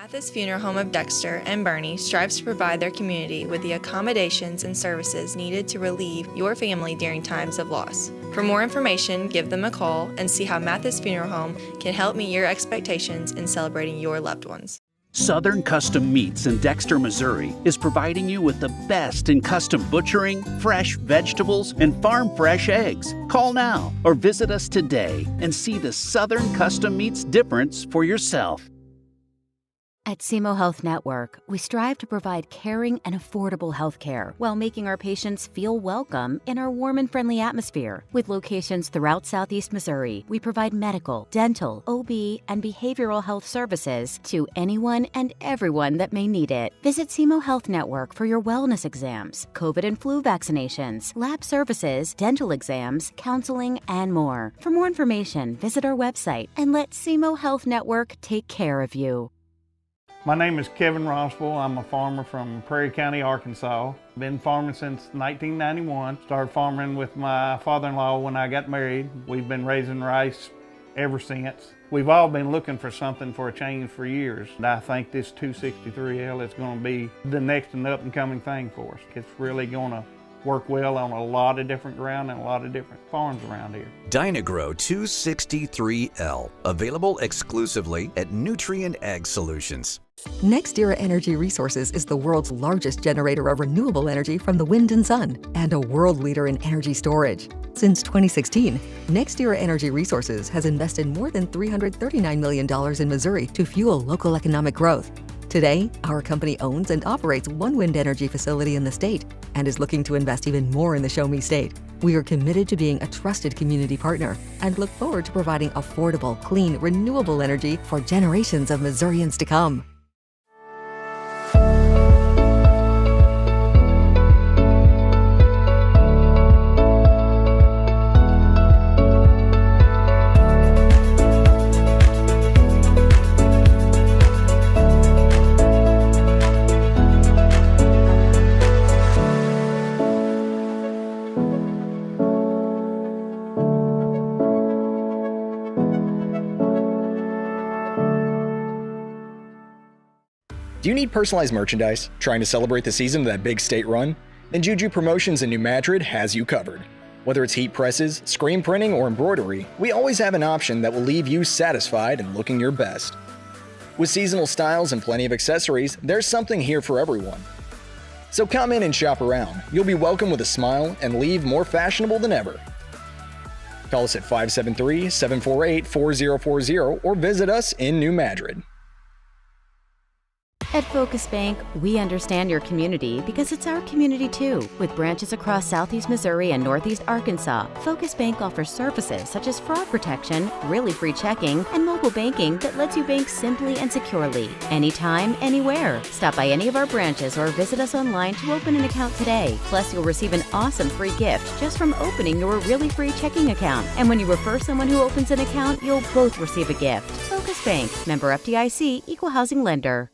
Mathis Funeral Home of Dexter and Bernie strives to provide their community with the accommodations and services needed to relieve your family during times of loss. For more information, give them a call and see how Mathis Funeral Home can help meet your expectations in celebrating your loved ones. Southern Custom Meats in Dexter, Missouri is providing you with the best in custom butchering, fresh vegetables, and farm-fresh eggs. Call now or visit us today and see the Southern Custom Meats difference for yourself. At SEMO Health Network, we strive to provide caring and affordable health care while making our patients feel welcome in our warm and friendly atmosphere. With locations throughout Southeast Missouri, we provide medical, dental, OB, and behavioral health services to anyone and everyone that may need it. Visit SEMO Health Network for your wellness exams, COVID and flu vaccinations, lab services, dental exams, counseling, and more. For more information, visit our website and let SEMO Health Network take care of you. My name is Kevin Rossville. I'm a farmer from Prairie County, Arkansas. Been farming since 1991. Started farming with my father-in-law when I got married. We've been raising rice ever since. We've all been looking for something for a change for years. And I think this 263L is going to be the next and up and coming thing for us. It's really going to work well on a lot of different ground and a lot of different farms around here. Dynagrow 263L, available exclusively at Nutrient Ag Solutions. NextEra Energy Resources is the world's largest generator of renewable energy from the wind and sun, and a world leader in energy storage. Since 2016, NextEra Energy Resources has invested more than $339 million in Missouri to fuel local economic growth. Today, our company owns and operates one wind energy facility in the state and is looking to invest even more in the Show Me State. We are committed to being a trusted community partner and look forward to providing affordable, clean, renewable energy for generations of Missourians to come. Do you need personalized merchandise? Trying to celebrate the season of that big state run? Then Juju Promotions in New Madrid has you covered. Whether it's heat presses, screen printing, or embroidery, we always have an option that will leave you satisfied and looking your best. With seasonal styles and plenty of accessories, there's something here for everyone. So come in and shop around. You'll be welcome with a smile and leave more fashionable than ever. Call us at 573-748-4040 or visit us in New Madrid. At Focus Bank, we understand your community because it's our community too. With branches across Southeast Missouri and Northeast Arkansas, Focus Bank offers services such as fraud protection, really free checking, and mobile banking that lets you bank simply and securely, anytime, anywhere. Stop by any of our branches or visit us online to open an account today. Plus, you'll receive an awesome free gift just from opening your really free checking account. And when you refer someone who opens an account, you'll both receive a gift. Focus Bank, member FDIC, equal housing lender.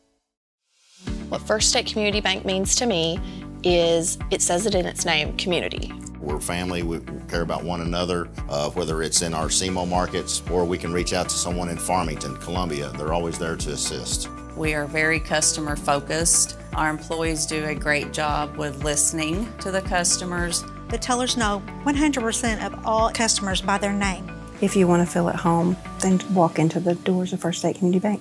What First State Community Bank means to me is, it says it in its name, community. We're family, we care about one another, whether it's in our SEMO markets or we can reach out to someone in Farmington, Columbia. They're always there to assist. We are very customer focused. Our employees do a great job with listening to the customers. The tellers know 100% of all customers by their name. If you want to feel at home, then walk into the doors of First State Community Bank.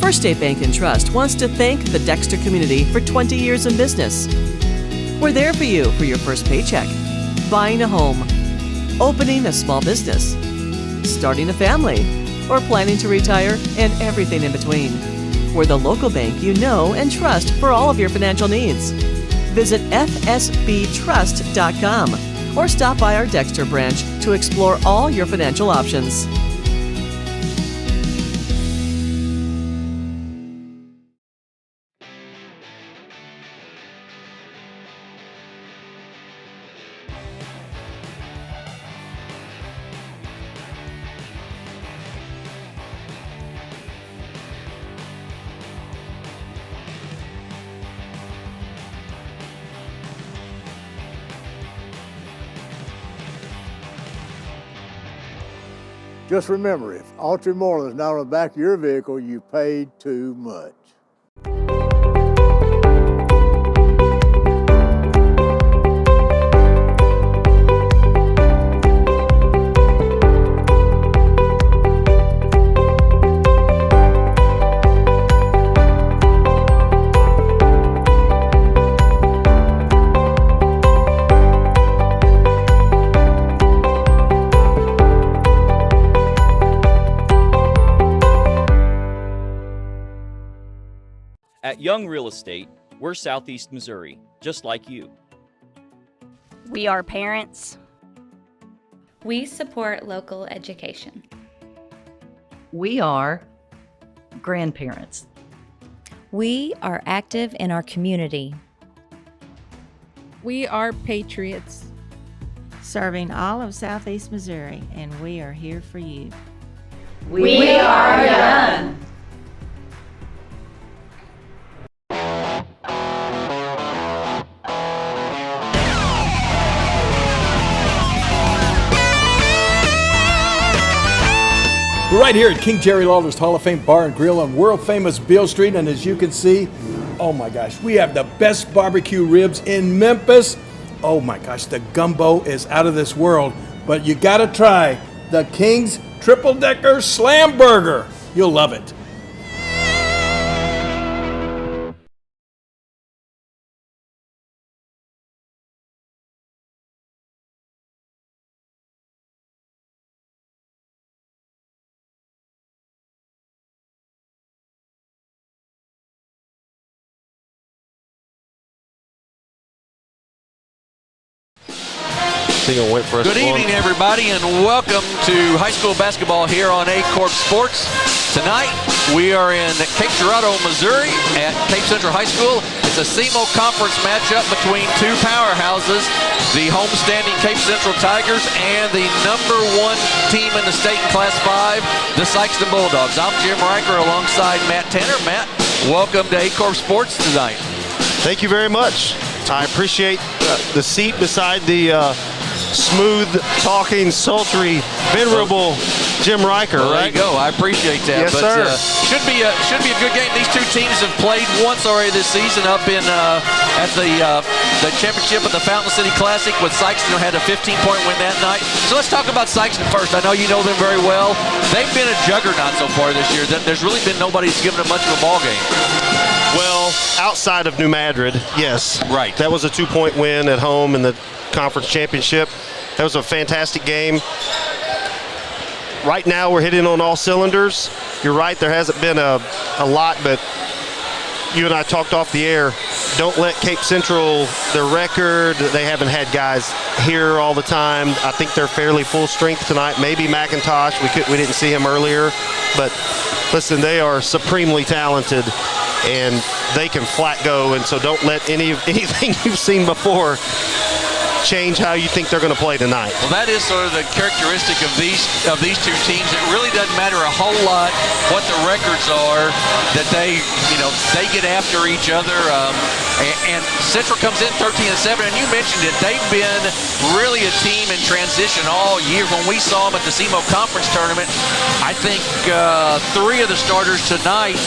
First State Bank and Trust wants to thank the Dexter community for 20 years in business. We're there for you for your first paycheck, buying a home, opening a small business, starting a family, or planning to retire, and everything in between. We're the local bank you know and trust for all of your financial needs. Visit fsbtrust.com or stop by our Dexter branch to explore all your financial options. Just remember, if Ultramorland is not on the back of your vehicle, you paid too much. At Young Real Estate, we're Southeast Missouri, just like you. We are parents. We support local education. We are grandparents. We are active in our community. We are patriots. Serving all of Southeast Missouri, and we are here for you. We are Young. We're right here at King Jerry Lawler's Hall of Fame Bar and Grill on world famous Beale Street, and as you can see, oh my gosh, we have the best barbecue ribs in Memphis. Oh my gosh, the gumbo is out of this world, but you gotta try the King's Triple Decker Slam Burger. You'll love it. Good evening, everybody, and welcome to high school basketball here on Aycorp Sports. Tonight, we are in Cape Girardeau, Missouri at Cape Central High School. It's a SEMO conference matchup between two powerhouses, the homestanding Cape Central Tigers and the #1 team in the state in Class 5, the Sikeston Bulldogs. I'm Jim Riker alongside Matt Tanner. Matt, welcome to Aycorp Sports tonight. Thank you very much. I appreciate the seat beside the smooth-talking, sultry, venerable Jim Riker, well, right? There you go. I appreciate that. Yes, but, sir. Should be a good game. These two teams have played once already this season up in at the championship of the Fountain City Classic with Sikeston, who had a 15-point win that night. So let's talk about Sikeston first. I know you know them very well. They've been a juggernaut so far this year. There's really been nobody who's given them much of a ball game. Well, outside of New Madrid, yes. Right. That was a 2-point win at home in the conference championship. That was a fantastic game. Right now, we're hitting on all cylinders. You're right, there hasn't been a lot, but you and I talked off the air. Don't let Cape Central, their record, they haven't had guys here all the time. I think they're fairly full strength tonight. Maybe McIntosh, we didn't see him earlier. But listen, they are supremely talented, and they can flat go, and so don't let anything you've seen before change how you think they're going to play tonight. Well, that is sort of the characteristic of these two teams. It really doesn't matter a whole lot what the records are, that they get after each other. And Central comes in 13-7, and you mentioned it. They've been really a team in transition all year. When we saw them at the SEMO Conference Tournament, I think 3 of the starters tonight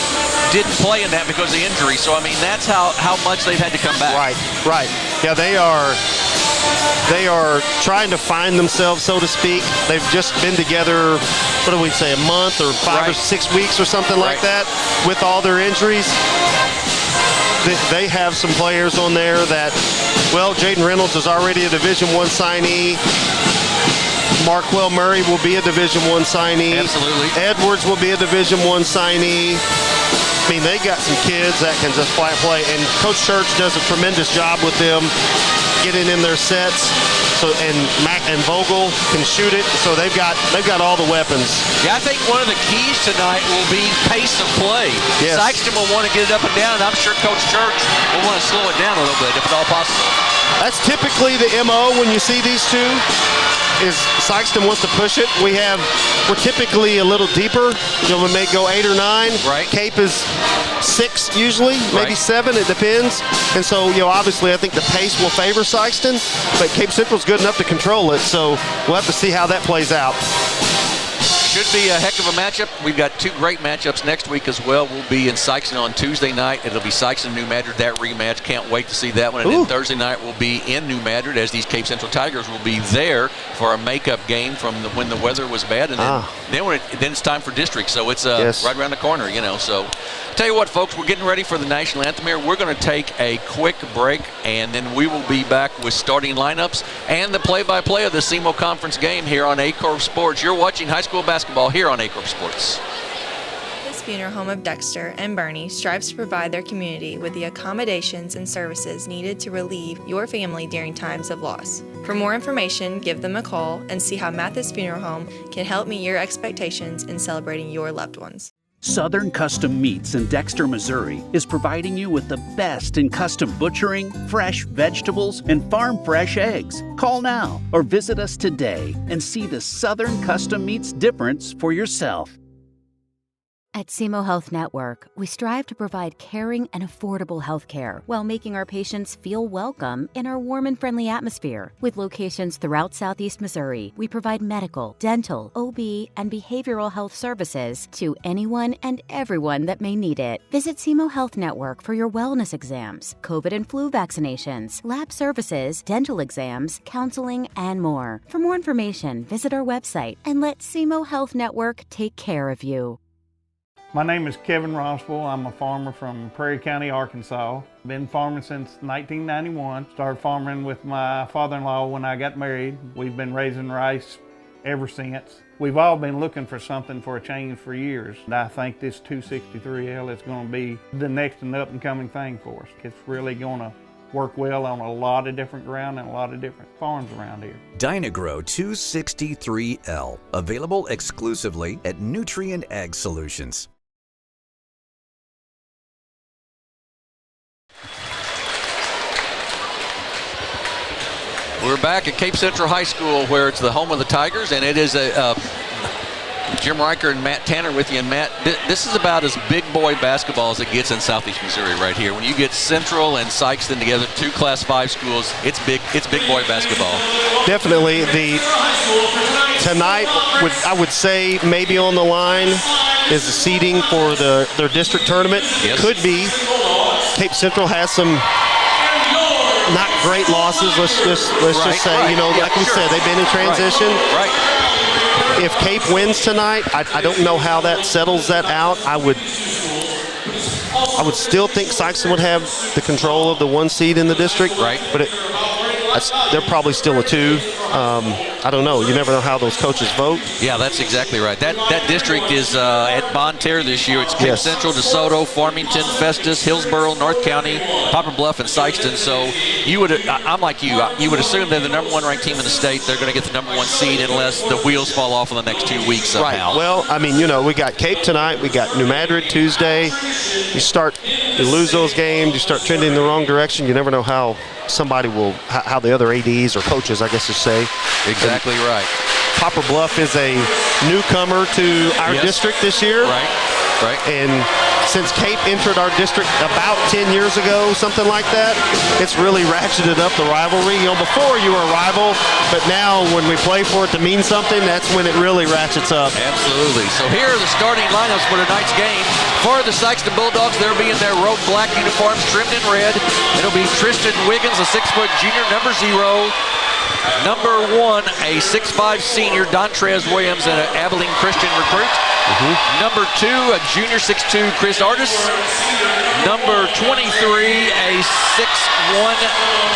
didn't play in that because of injury. So, I mean, that's how much they've had to come back. Right. Yeah, they are trying to find themselves, so to speak. They've just been together, what do we say, a month or 5 or 6 weeks or something like that with all their injuries. They have some players on there that, well, Jaden Reynolds is already a Division I signee. Marquell Murray will be a Division I signee. Absolutely. Edwards will be a Division I signee. I mean, they got some kids that can just flat play, and Coach Church does a tremendous job with them getting in their sets. So, and Mac and Vogel can shoot it, so they've got all the weapons. Yeah, I think one of the keys tonight will be pace of play. Yes. Sikeston will want to get it up and down, and I'm sure Coach Church will want to slow it down a little bit if at all possible. That's typically the MO when you see these two. Is Sikeston wants to push it. We're typically a little deeper. We may go 8 or 9. Right. Cape is 6 usually, maybe 7. It depends. And so, obviously, I think the pace will favor Sikeston, but Cape Central's good enough to control it. So we'll have to see how that plays out. Should be a heck of a matchup. We've got two great matchups next week as well. We'll be in Sikeston on Tuesday night. It'll be Sikeston New Madrid, that rematch. Can't wait to see that one. And then Thursday night we'll be in New Madrid, as these Cape Central Tigers will be there for a makeup game from when the weather was bad. And then it's time for district. So it's right around the corner, So tell you what, folks, we're getting ready for the national anthem here. We're going to take a quick break, and then we will be back with starting lineups and the play-by-play of the SEMO Conference game here on Aycorp Sports. You're watching high school basketball here on Aycorp Sports. This funeral home of Dexter and Bernie strives to provide their community with the accommodations and services needed to relieve your family during times of loss. For more information, give them a call and see how Mathis Funeral Home can help meet your expectations in celebrating your loved ones. Southern Custom Meats in Dexter, Missouri is providing you with the best in custom butchering, fresh vegetables, and farm fresh eggs. Call now or visit us today and see the Southern Custom Meats difference for yourself. At SEMO Health Network, we strive to provide caring and affordable health care while making our patients feel welcome in our warm and friendly atmosphere. With locations throughout Southeast Missouri, we provide medical, dental, OB, and behavioral health services to anyone and everyone that may need it. Visit SEMO Health Network for your wellness exams, COVID and flu vaccinations, lab services, dental exams, counseling, and more. For more information, visit our website and let SEMO Health Network take care of you. My name is Kevin Rossville. I'm a farmer from Prairie County, Arkansas. Been farming since 1991. Started farming with my father-in-law when I got married. We've been raising rice ever since. We've all been looking for something for a change for years. And I think this 263L is going to be the next and up-and-coming thing for us. It's really going to work well on a lot of different ground and a lot of different farms around here. Dynagro 263L, available exclusively at Nutrient Ag Solutions. We're back at Cape Central High School, where it's the home of the Tigers, and it is Jim Riker and Matt Tanner with you. And Matt, this is about as big boy basketball as it gets in Southeast Missouri right here. When you get Central and Sikeston together, two Class 5 schools, it's big boy basketball. Definitely. Tonight, I would say maybe on the line is the seeding for their district tournament. Yes. Could be. Cape Central has some not great losses, let's just say, like we said, they've been in transition. Right. If Cape wins tonight, I don't know how that settles that out. I would still think Sikeston would have the control of the 1 seed in the district. Right. But they're probably still a 2. I don't know. You never know how those coaches vote. Yeah, that's exactly right. That district is at Bonne Terre this year. It's Cape Central, DeSoto, Farmington, Festus, Hillsboro, North County, Poplar Bluff, and Sikeston. So I'm like you. You would assume they're the number 1 ranked team in the state. They're going to get the number 1 seed unless the wheels fall off in the next 2 weeks somehow. Right. Well, I mean, we got Cape tonight. We got New Madrid Tuesday. You lose those games. You start trending in the wrong direction. You never know how somebody will, how the other ADs or coaches, I guess you say. Exactly right. Poplar Bluff is a newcomer to our district this year. Right. And since Cape entered our district about 10 years ago, something like that, it's really ratcheted up the rivalry. Before you were a rival, but now when we play for it to mean something, that's when it really ratchets up. Absolutely. So here are the starting lineups for tonight's game. For the Sikeston Bulldogs, they'll be in their road black uniforms trimmed in red. It'll be Tristan Wiggins, a 6-foot junior, number 0. Number 1, a 6'5 senior, Dontrez Williams, an Abilene Christian recruit. Number 2, a junior 6'2 Chris Artis. Number 23, a 6'1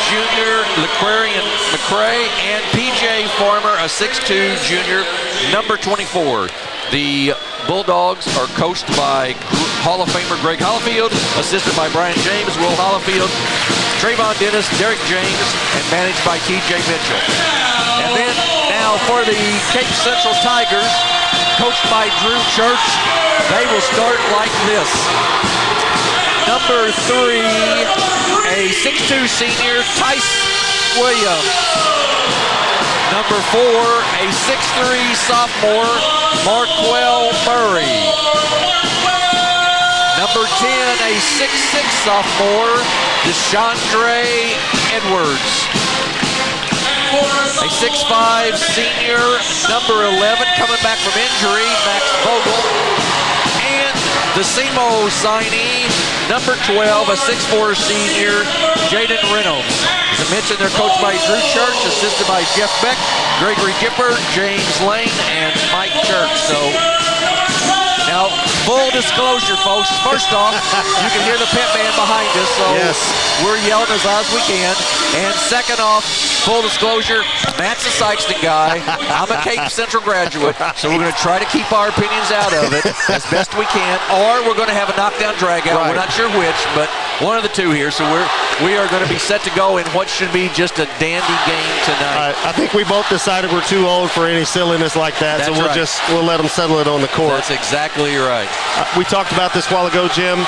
junior Laquarian McCray. And PJ Farmer, a 6'2 junior, number 24. The Bulldogs are coached by Hall of Famer Greg Hollifield, assisted by Brian James, Will Hollifield, Trayvon Dennis, Derek James, and managed by TJ Mitchell. And then now for the Cape Central Tigers, coached by Drew Church, they will start like this. Number 3, a 6'2 senior, Tice Williams. Number 4, a 6'3 sophomore, Marquell Murray. Number 10, a 6'6 sophomore, DeShandre Edwards. A 6'5" senior, number 11, coming back from injury, Max Vogel. And the SEMO signee, number 12, a 6'4" senior, Jaden Reynolds. As I mentioned, they're coached by Drew Church, assisted by Jeff Beck, Gregory Gipper, James Lane, and Mike Church. So now, full disclosure, folks. First off, you can hear the pit band behind us, so we're yelling as loud as we can. And second off, full disclosure, Matt's a Sikeston guy. I'm a Cape Central graduate, so we're going to try to keep our opinions out of it as best we can, or we're going to have a knockdown drag-out. We're not sure which, but one of the two here. So we are going to be set to go in what should be just a dandy game tonight. I think we both decided we're too old for any silliness like that, so we'll let them settle it on the court. That's exactly right. We talked about this a while ago, Jim.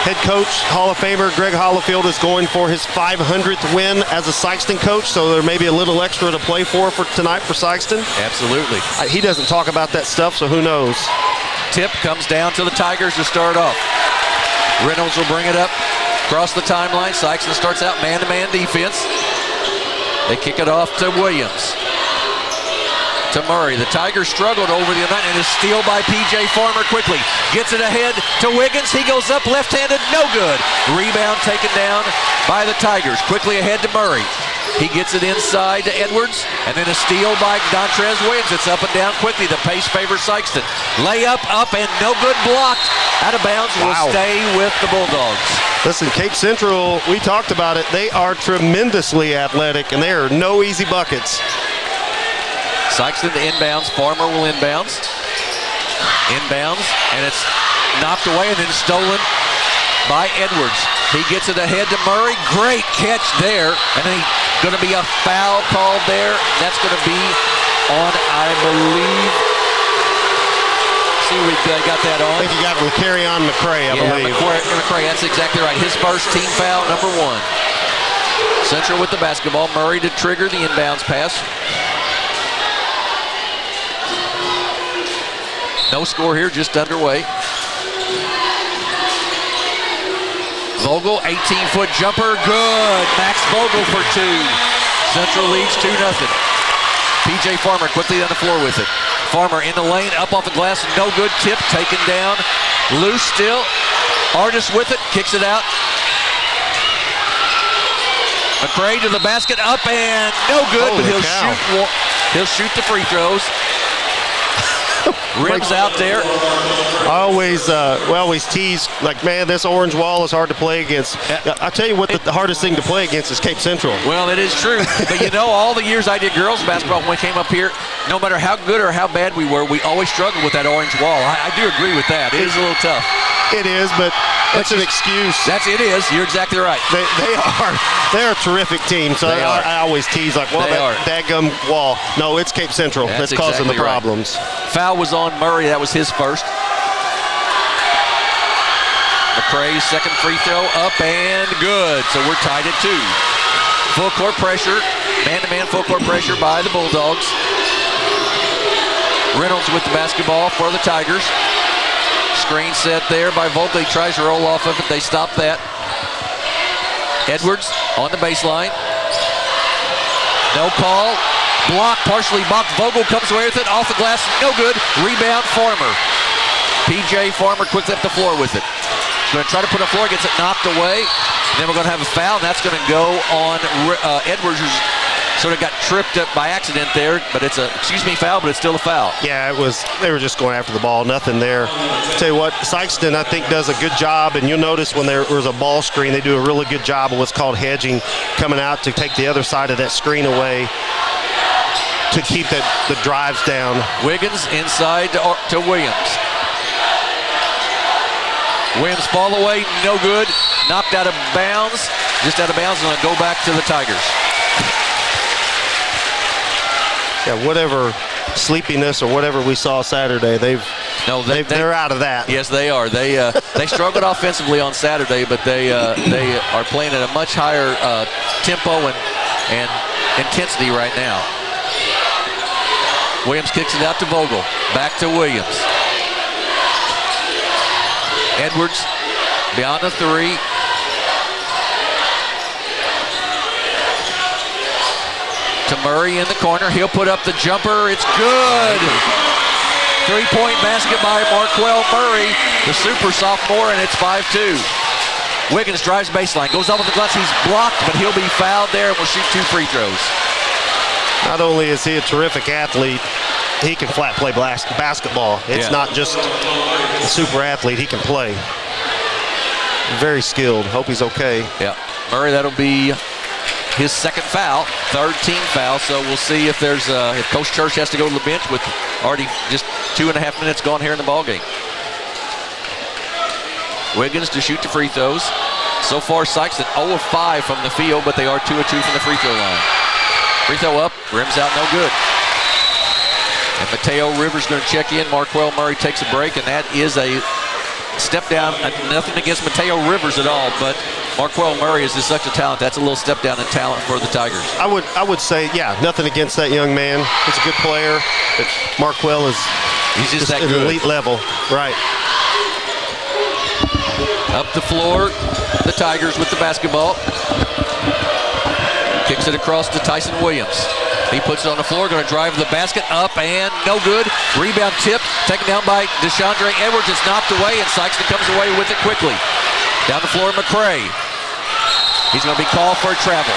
Head coach, Hall of Famer Greg Hollifield is going for his 500th win as a Sikeston coach, so there may be a little extra to play for tonight for Sikeston. Absolutely. He doesn't talk about that stuff, so who knows? Tip comes down to the Tigers to start off. Reynolds will bring it up across the timeline. Sikeston starts out man-to-man defense. They kick it off to Williams. To Murray. The Tigers struggled over the night, and a steal by P.J. Farmer quickly. Gets it ahead to Wiggins. He goes up left-handed, no good. Rebound taken down by the Tigers. Quickly ahead to Murray. He gets it inside to Edwards, and then a steal by Dontrez Williams. It's up and down quickly. The pace favors Sikeston. Layup up and no good, blocked. Out of bounds, will stay with the Bulldogs. Listen, Cape Central, we talked about it. They are tremendously athletic, and there are no easy buckets. Sikeston to inbounds. Farmer will inbounds. Inbounds, and it's knocked away and then stolen by Edwards. He gets it ahead to Murray. Great catch there. And then going to be a foul called there. That's going to be on, I believe. See, we got that on. I think you got carry on McCray, I believe. McCray, that's exactly right. His first team foul, number 1. Central with the basketball. Murray to trigger the inbounds pass. No score here, just underway. Vogel, 18-foot jumper, good. Max Vogel for 2. Central leads 2-0. P.J. Farmer quickly on the floor with it. Farmer in the lane, up off the glass, no good. Tip taken down. Loose still. Artist with it, kicks it out. McCray to the basket, up and no good, but he'll shoot the free throws. Rims out there. I always tease, like, man, this orange wall is hard to play against. I'll tell you what, the hardest thing to play against is Cape Central. Well, it is true. But you know, all the years I did girls basketball, when we came up here, no matter how good or how bad we were, we always struggled with that orange wall. I do agree with that. It is a little tough. It is, but that's an excuse. It is. You're exactly right. They're a terrific team. So I always tease, like, well, that daggum wall. No, it's Cape Central that's causing the problems. Foul was on Murray. That was his first. McCray's second free throw up and good. So we're tied at 2. Full court pressure, man-to-man full court pressure by the Bulldogs. Reynolds with the basketball for the Tigers. Screen set there by Vogel. He tries to roll off of it. They stop that. Edwards on the baseline. No call. Block, partially blocked. Vogel comes away with it. Off the glass, no good. Rebound, Farmer. P.J. Farmer quickly up the floor with it. Going to try to put a floor, gets it knocked away. And then we're going to have a foul, and that's going to go on Edwards, who's sort of got tripped up by accident there. But it's a, foul, but it's still a foul. Yeah, it was. They were just going after the ball, nothing there. Tell you what, Sikeston, I think, does a good job. And you'll notice when there was a ball screen, they do a really good job of what's called hedging, coming out to take the other side of that screen away to keep the drives down. Wiggins inside to Williams. Williams fall away, no good. Knocked out of bounds. Just out of bounds, and go back to the Tigers. Yeah, whatever sleepiness or whatever we saw Saturday, they're out of that. Yes, they are. They struggled offensively on Saturday, but they are playing at a much higher tempo and intensity right now. Williams kicks it out to Vogel. Back to Williams. Edwards beyond the 3. To Murray in the corner. He'll put up the jumper. It's good. 3-point basket by Marquel Murray, the super sophomore, and it's 5-2. Wiggins drives baseline, goes up with the glass. He's blocked, but he'll be fouled there and will shoot 2 free throws. Not only is he a terrific athlete, he can flat play basketball. It's not just a super athlete, he can play. Very skilled. Hope he's okay. Yeah. Murray, that'll be his second foul, third team foul. So we'll see if there's if Coach Church has to go to the bench with already just 2.5 minutes gone here in the ball game. Wiggins to shoot the free throws. So far, Sikeston 0 of 5 from the field, but they are 2 of 2 from the free throw line. Free throw up, rims out, no good. And Mateo Rivers going to check in. Marquel Murray takes a break, and that is a step down. Nothing against Mateo Rivers at all, but Marquel Murray is just such a talent. That's a little step down in talent for the Tigers. I would say, nothing against that young man. He's a good player, but Marquel is just that at good. an elite level. Right. Up the floor, the Tigers with the basketball. Kicks it across to Tyson Williams. He puts it on the floor, going to drive the basket up and no good. Rebound tip, taken down by DeShondre Edwards. It's knocked away, and Sikeston comes away with it quickly. Down the floor, McCray. He's going to be called for a travel.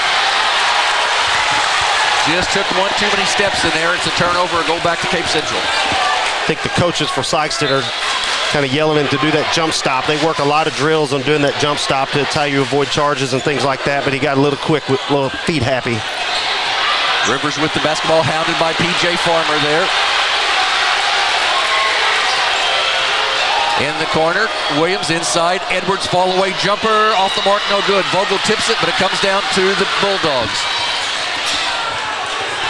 Just took one too many steps in there. It's a turnover, a go back to Cape Central. I think the coaches for Sikeston are kind of yelling him to do that jump stop. They work a lot of drills on doing that jump stop to tell you avoid charges and things like that, but he got a little quick with a little feet happy. Rivers with the basketball, hounded by P.J. Farmer there. In the corner, Williams inside, Edwards fall away jumper, off the mark, no good. Vogel tips it, but it comes down to the Bulldogs.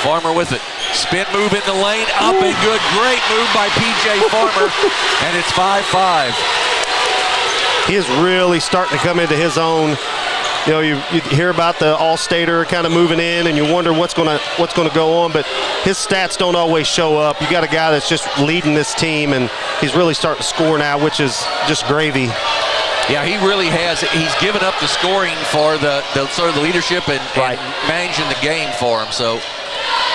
Farmer with it. Spin move in the lane, up and good. Great move by P.J. Farmer, and it's 5-5. He is really starting to come into his own. You know, you hear about the All-Stater kind of moving in, and you wonder what's going to go on, but his stats don't always show up. You got a guy that's just leading this team, and he's really starting to score now, which is just gravy. Yeah, he really has. He's given up the scoring for the sort of the leadership and managing the game for him. So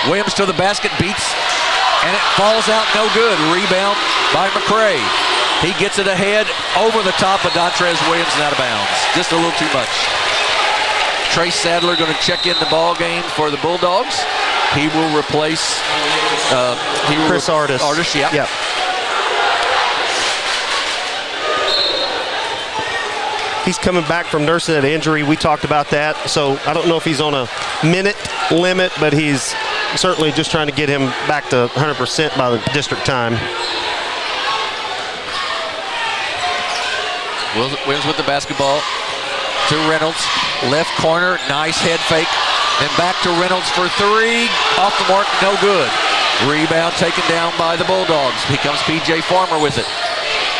Williams to the basket, beats, and it falls out no good. Rebound by McCray. He gets it ahead over the top of Dontrez Williams and out of bounds. Just a little too much. Trace Sadler going to check in the ball game for the Bulldogs. He will replace Chris Artis. Artis, yeah. Yep. He's coming back from nursing an injury. We talked about that. So I don't know if he's on a minute limit, but he's certainly just trying to get him back to 100% by the district time. Williams with the basketball to Reynolds. Left corner, nice head fake. Then back to Reynolds for three. Off the mark, no good. Rebound taken down by the Bulldogs. Here comes P.J. Farmer with it.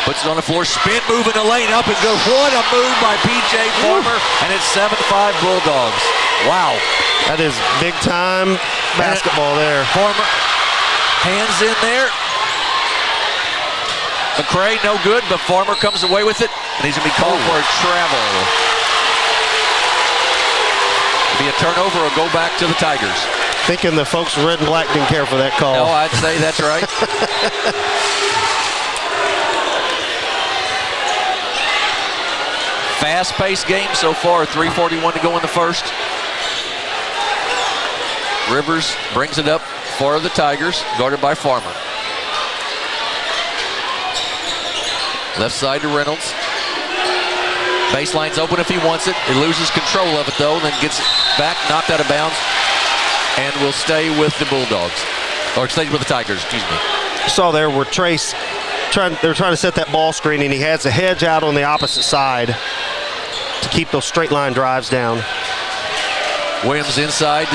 Puts it on the floor, spin move in the lane, up and go. What a move by P.J. Farmer, and it's 7-5 Bulldogs. Wow. That is big time basketball there. Farmer, hands in there. McCray, no good, but Farmer comes away with it, and he's going to be called for a travel. It'll be a turnover or go back to the Tigers. Thinking the folks in red and black didn't care for that call. No, I'd say that's right. Fast-paced game so far, 3:41 to go in the first. Rivers brings it up for the Tigers, guarded by Farmer. Left side to Reynolds. Baseline's open if he wants it. He loses control of it though, then gets it back, knocked out of bounds, and will stay with the Bulldogs. Or stay with the Tigers, excuse me. Saw there where Trace, they're trying to set that ball screen, and he has a hedge out on the opposite side to keep those straight line drives down. Williams inside,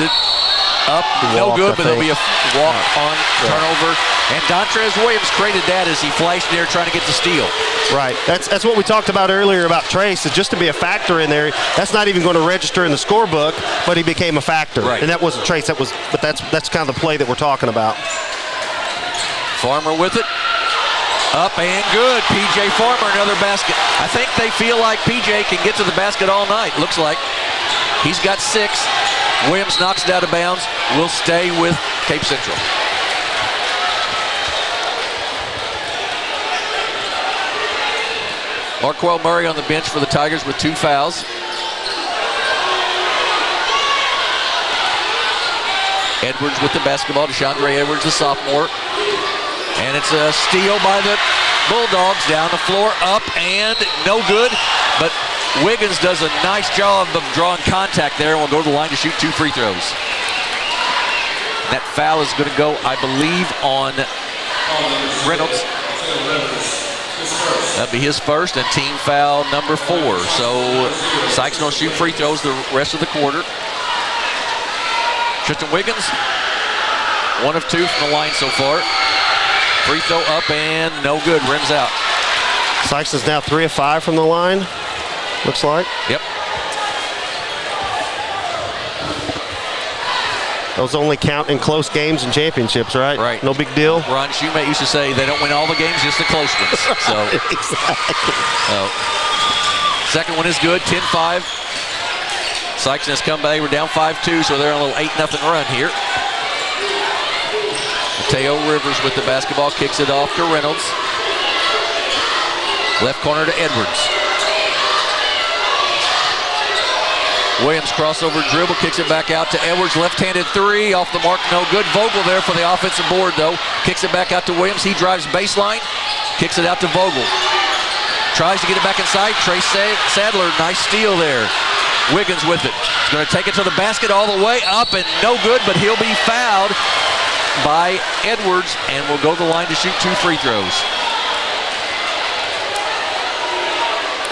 up, no good, but there'll be a walk on turnover. And Dontrez Williams created that as he flashed there trying to get the steal. Right, that's what we talked about earlier about Trace, is just to be a factor in there. That's not even going to register in the scorebook, but he became a factor. Right. And that wasn't Trace, but that's kind of the play that we're talking about. Farmer with it. Up and good. P.J. Farmer, another basket. I think they feel like P.J. can get to the basket all night, looks like. He's got 6. Williams knocks it out of bounds. Will stay with Cape Central. Marquell Murray on the bench for the Tigers with 2 fouls. Edwards with the basketball. DeShondre Edwards, the sophomore. And it's a steal by the Bulldogs. Down the floor, up, and no good. But Wiggins does a nice job of drawing contact there and will go to the line to shoot 2 free throws. That foul is going to go, I believe, on Reynolds. That'll be his first and team foul number 4. So Sikeston will shoot free throws the rest of the quarter. Tristan Wiggins, 1 of 2 from the line so far. Free throw up and no good, rims out. Sikeston's now 3 of 5 from the line, looks like. Yep. Those only count in close games and championships, right? Right. No big deal. Ron Shoemate used to say they don't win all the games, just the close ones. So exactly. Second one is good, 10-5. Sikeston has come back. We're down 5-2, so they're on a little 8-0 run here. Mateo Rivers with the basketball, kicks it off to Reynolds. Left corner to Edwards. Williams crossover dribble, kicks it back out to Edwards. Left-handed 3, off the mark, no good. Vogel there for the offensive board, though. Kicks it back out to Williams. He drives baseline, kicks it out to Vogel. Tries to get it back inside. Trace Sadler, nice steal there. Wiggins with it. He's going to take it to the basket all the way up and no good, but he'll be fouled by Edwards and will go to the line to shoot 2 free throws.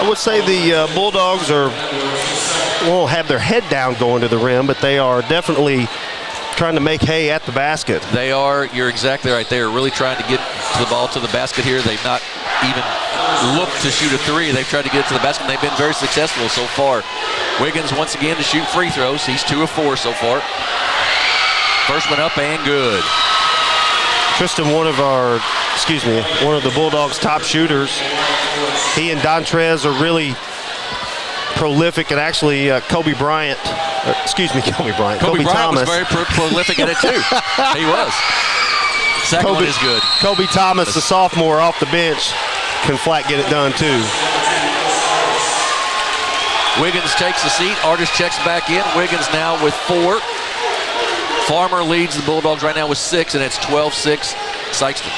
I would say the Bulldogs won't have their head down going to the rim, but they are definitely trying to make hay at the basket. They are. You're exactly right. They are really trying to get the ball to the basket here. They've not even looked to shoot a 3. They've tried to get it to the basket, and they've been very successful so far. Wiggins once again to shoot free throws. He's 2 of 4 so far. First one up and good. Tristan, one of the Bulldogs' top shooters. He and Dontrez are really prolific, and actually Kobe Bryant Thomas was very prolific at it too. He was. Second one is good. Kobe Thomas, the sophomore off the bench, can flat get it done too. Wiggins takes the seat. Artis checks back in. Wiggins now with 4. Farmer leads the Bulldogs right now with 6, and it's 12-6 Sikeston.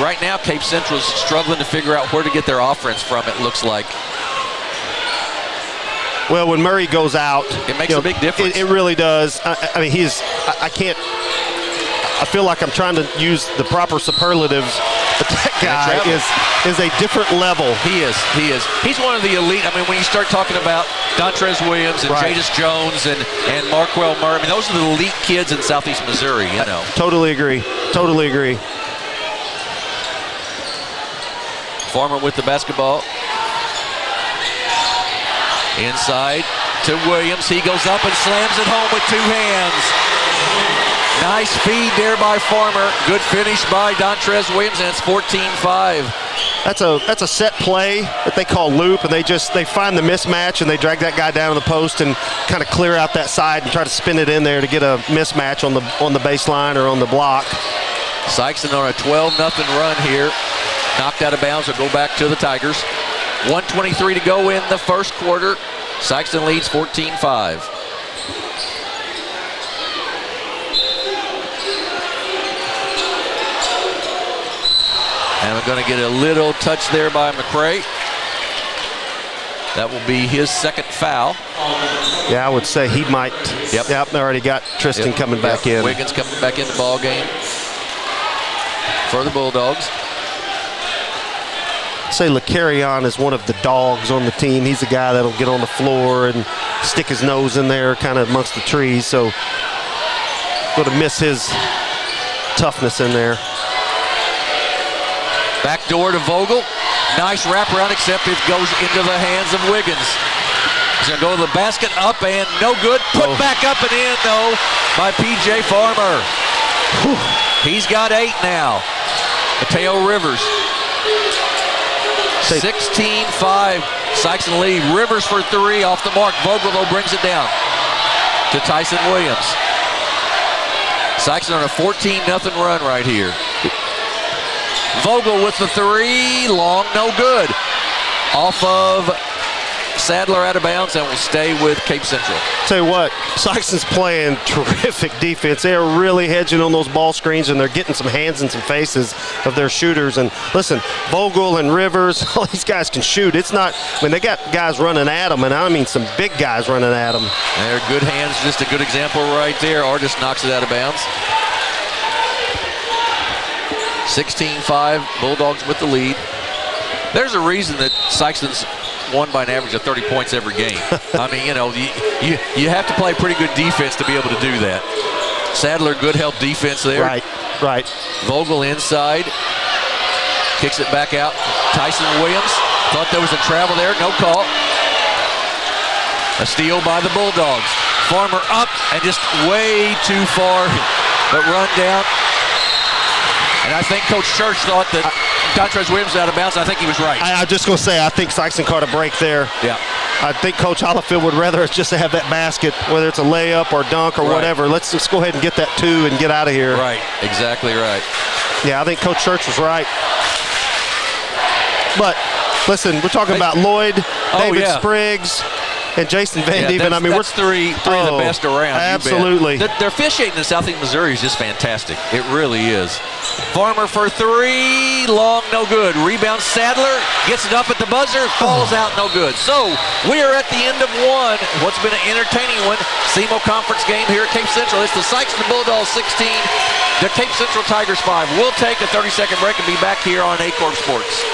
Right now, Cape Central's struggling to figure out where to get their offense from, it looks like. Well, when Murray goes out, it makes a big difference. It really does. I feel like I'm trying to use the proper superlatives, but that guy is a different level. He is. He's one of the elite. I mean, when you start talking about Dontrez Williams and Jadis Jones and Marquell Murray, I mean, those are the elite kids in Southeast Missouri, you know. Totally agree. Farmer with the basketball. Inside to Williams. He goes up and slams it home with 2 hands. Nice feed there by Farmer. Good finish by Dontrez Williams, and it's 14-5. That's a set play that they call loop, and they find the mismatch and they drag that guy down to the post and kind of clear out that side and try to spin it in there to get a mismatch on the baseline or on the block. Sikeston on a 12-0 run here. Knocked out of bounds, will go back to the Tigers. 1:23 to go in the first quarter. Sikeston leads 14-5. And we're going to get a little touch there by McCray. That will be his second foul. Yeah, I would say he might. Yep, they already got Tristan coming back in. Wiggins coming back in the ball game for the Bulldogs. Say LeCarrion is one of the dogs on the team. He's the guy that'll get on the floor and stick his nose in there kind of amongst the trees. So going to miss his toughness in there. Back door to Vogel. Nice wraparound, except it goes into the hands of Wiggins. He's going to go to the basket, up and no good. Put back up and in, though, by P.J. Farmer. He's got 8 now. Mateo Rivers 16-5. Sikeston lead. Rivers for three off the mark. Vogel, though, brings it down to Tyson Williams. Sikeston on a 14-0 run right here. Vogel with the three. Long, no good. Off of Sadler out of bounds and will stay with Cape Central. Tell you what, Sikeston's playing terrific defense. They are really hedging on those ball screens, and they're getting some hands and some faces of their shooters. And listen, Vogel and Rivers, all these guys can shoot. It's not, I mean, they got guys running at them, and I mean some big guys running at them. They're good hands, just a good example right there. Artis knocks it out of bounds. 16-5, Bulldogs with the lead. There's a reason that Sikeston's won by an average of 30 points every game. I mean, you know, you have to play pretty good defense to be able to do that. Sadler, good help defense there. Right. Vogel inside. Kicks it back out. Tyson Williams. Thought there was a travel there. No call. A steal by the Bulldogs. Farmer up and just way too far, but run down. And I think Coach Church thought that Dontrez Williams was out of bounds. I think he was right. I was just going to say, I think Sikeston caught a break there. Yeah. I think Coach Hollifield would rather us just to have that basket, whether it's a layup or dunk or whatever. Let's just go ahead and get that two and get out of here. Right, exactly right. Yeah, I think Coach Church was right. But, listen, we're talking about Lloyd, David Spriggs, and Jason Van Dieven. I mean, that's three of the best around. Absolutely. Their officiating in Southeast Missouri is just fantastic. It really is. Farmer for three, long, no good. Rebound Sadler, gets it up at the buzzer, falls out, no good. So we are at the end of one. What's been an entertaining one? SEMO Conference game here at Cape Central. It's the Sikeston Bulldogs 16, the Cape Central Tigers 5. We'll take a 30-second break and be back here on Aycorp Sports.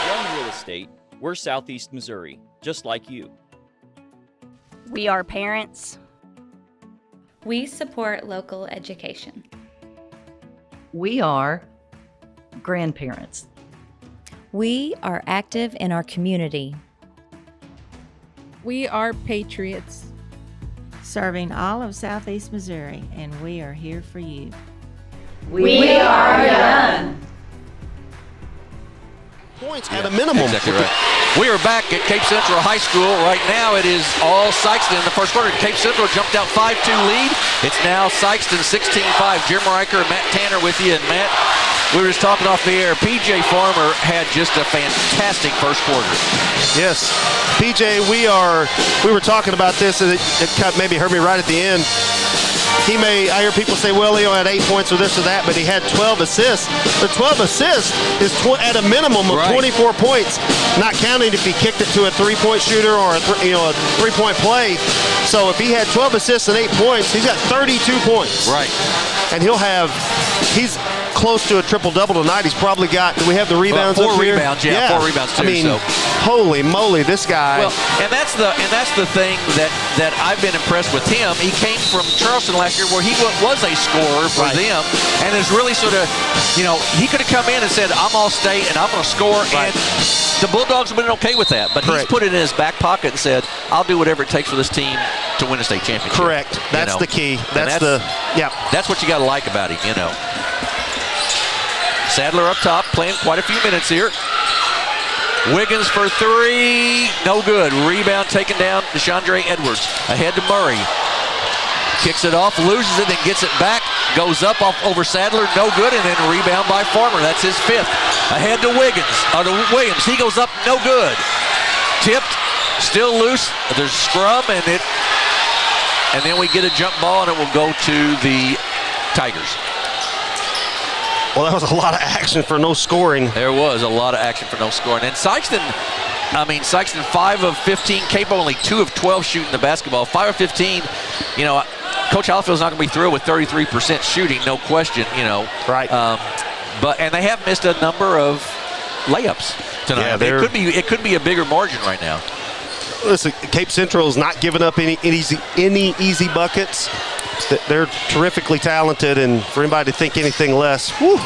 Young Real Estate, we're Southeast Missouri, just like you. We are parents. We support local education. We are grandparents. We are active in our community. We are patriots. Serving all of Southeast Missouri, and we are here for you. We are young. Points at a minimum. Exactly right. We are back at Cape Central High School. Right now it is all Sikeston in the first quarter. Cape Central jumped out 5-2 lead. It's now Sikeston 16-5. Jim Riker and Matt Tanner with you. And Matt, we were just talking off the air. PJ Farmer had just a fantastic first quarter. Yes. PJ, we were talking about this, and it maybe heard me right at the end. I hear people say, well, he only had 8 points or this or that, but he had 12 assists. The 12 assists is at a minimum of 24 points, not counting if he kicked it to a three-point shooter or a three-point play. So if he had 12 assists and 8 points, he's got 32 points. Right. And he's close to a triple-double tonight. He's probably got, do we have the rebounds up here? 4 rebounds, yeah, 4 rebounds too. I mean, holy moly, this guy. Well, and that's the thing that I've been impressed with him. He came from Charleston last year where he was a scorer for them, and is really sort of, he could have come in and said, I'm All-State and I'm going to score, and the Bulldogs have been okay with that. But he's put it in his back pocket and said, I'll do whatever it takes for this team to win a state championship. Correct. That's the key. That's what you got to like about him, Sadler up top, playing quite a few minutes here. Wiggins for three, no good. Rebound taken down, DeShondre Edwards. Ahead to Murray. Kicks it off, loses it, then gets it back. Goes up off over Sadler, no good, and then a rebound by Farmer. That's his fifth. Ahead to Williams. He goes up, no good. Tipped, still loose. There's a scrum, and then we get a jump ball, and it will go to the Tigers. Well, that was a lot of action for no scoring. There was a lot of action for no scoring. And Sikeston 5 of 15, Cape only 2 of 12 shooting the basketball. 5 of 15, Coach Hollifield's not going to be thrilled with 33% shooting, no question, Right. And they have missed a number of layups tonight. Yeah, it could be a bigger margin right now. Listen, Cape Central is not giving up any easy buckets. They're terrifically talented, and for anybody to think anything less, whew.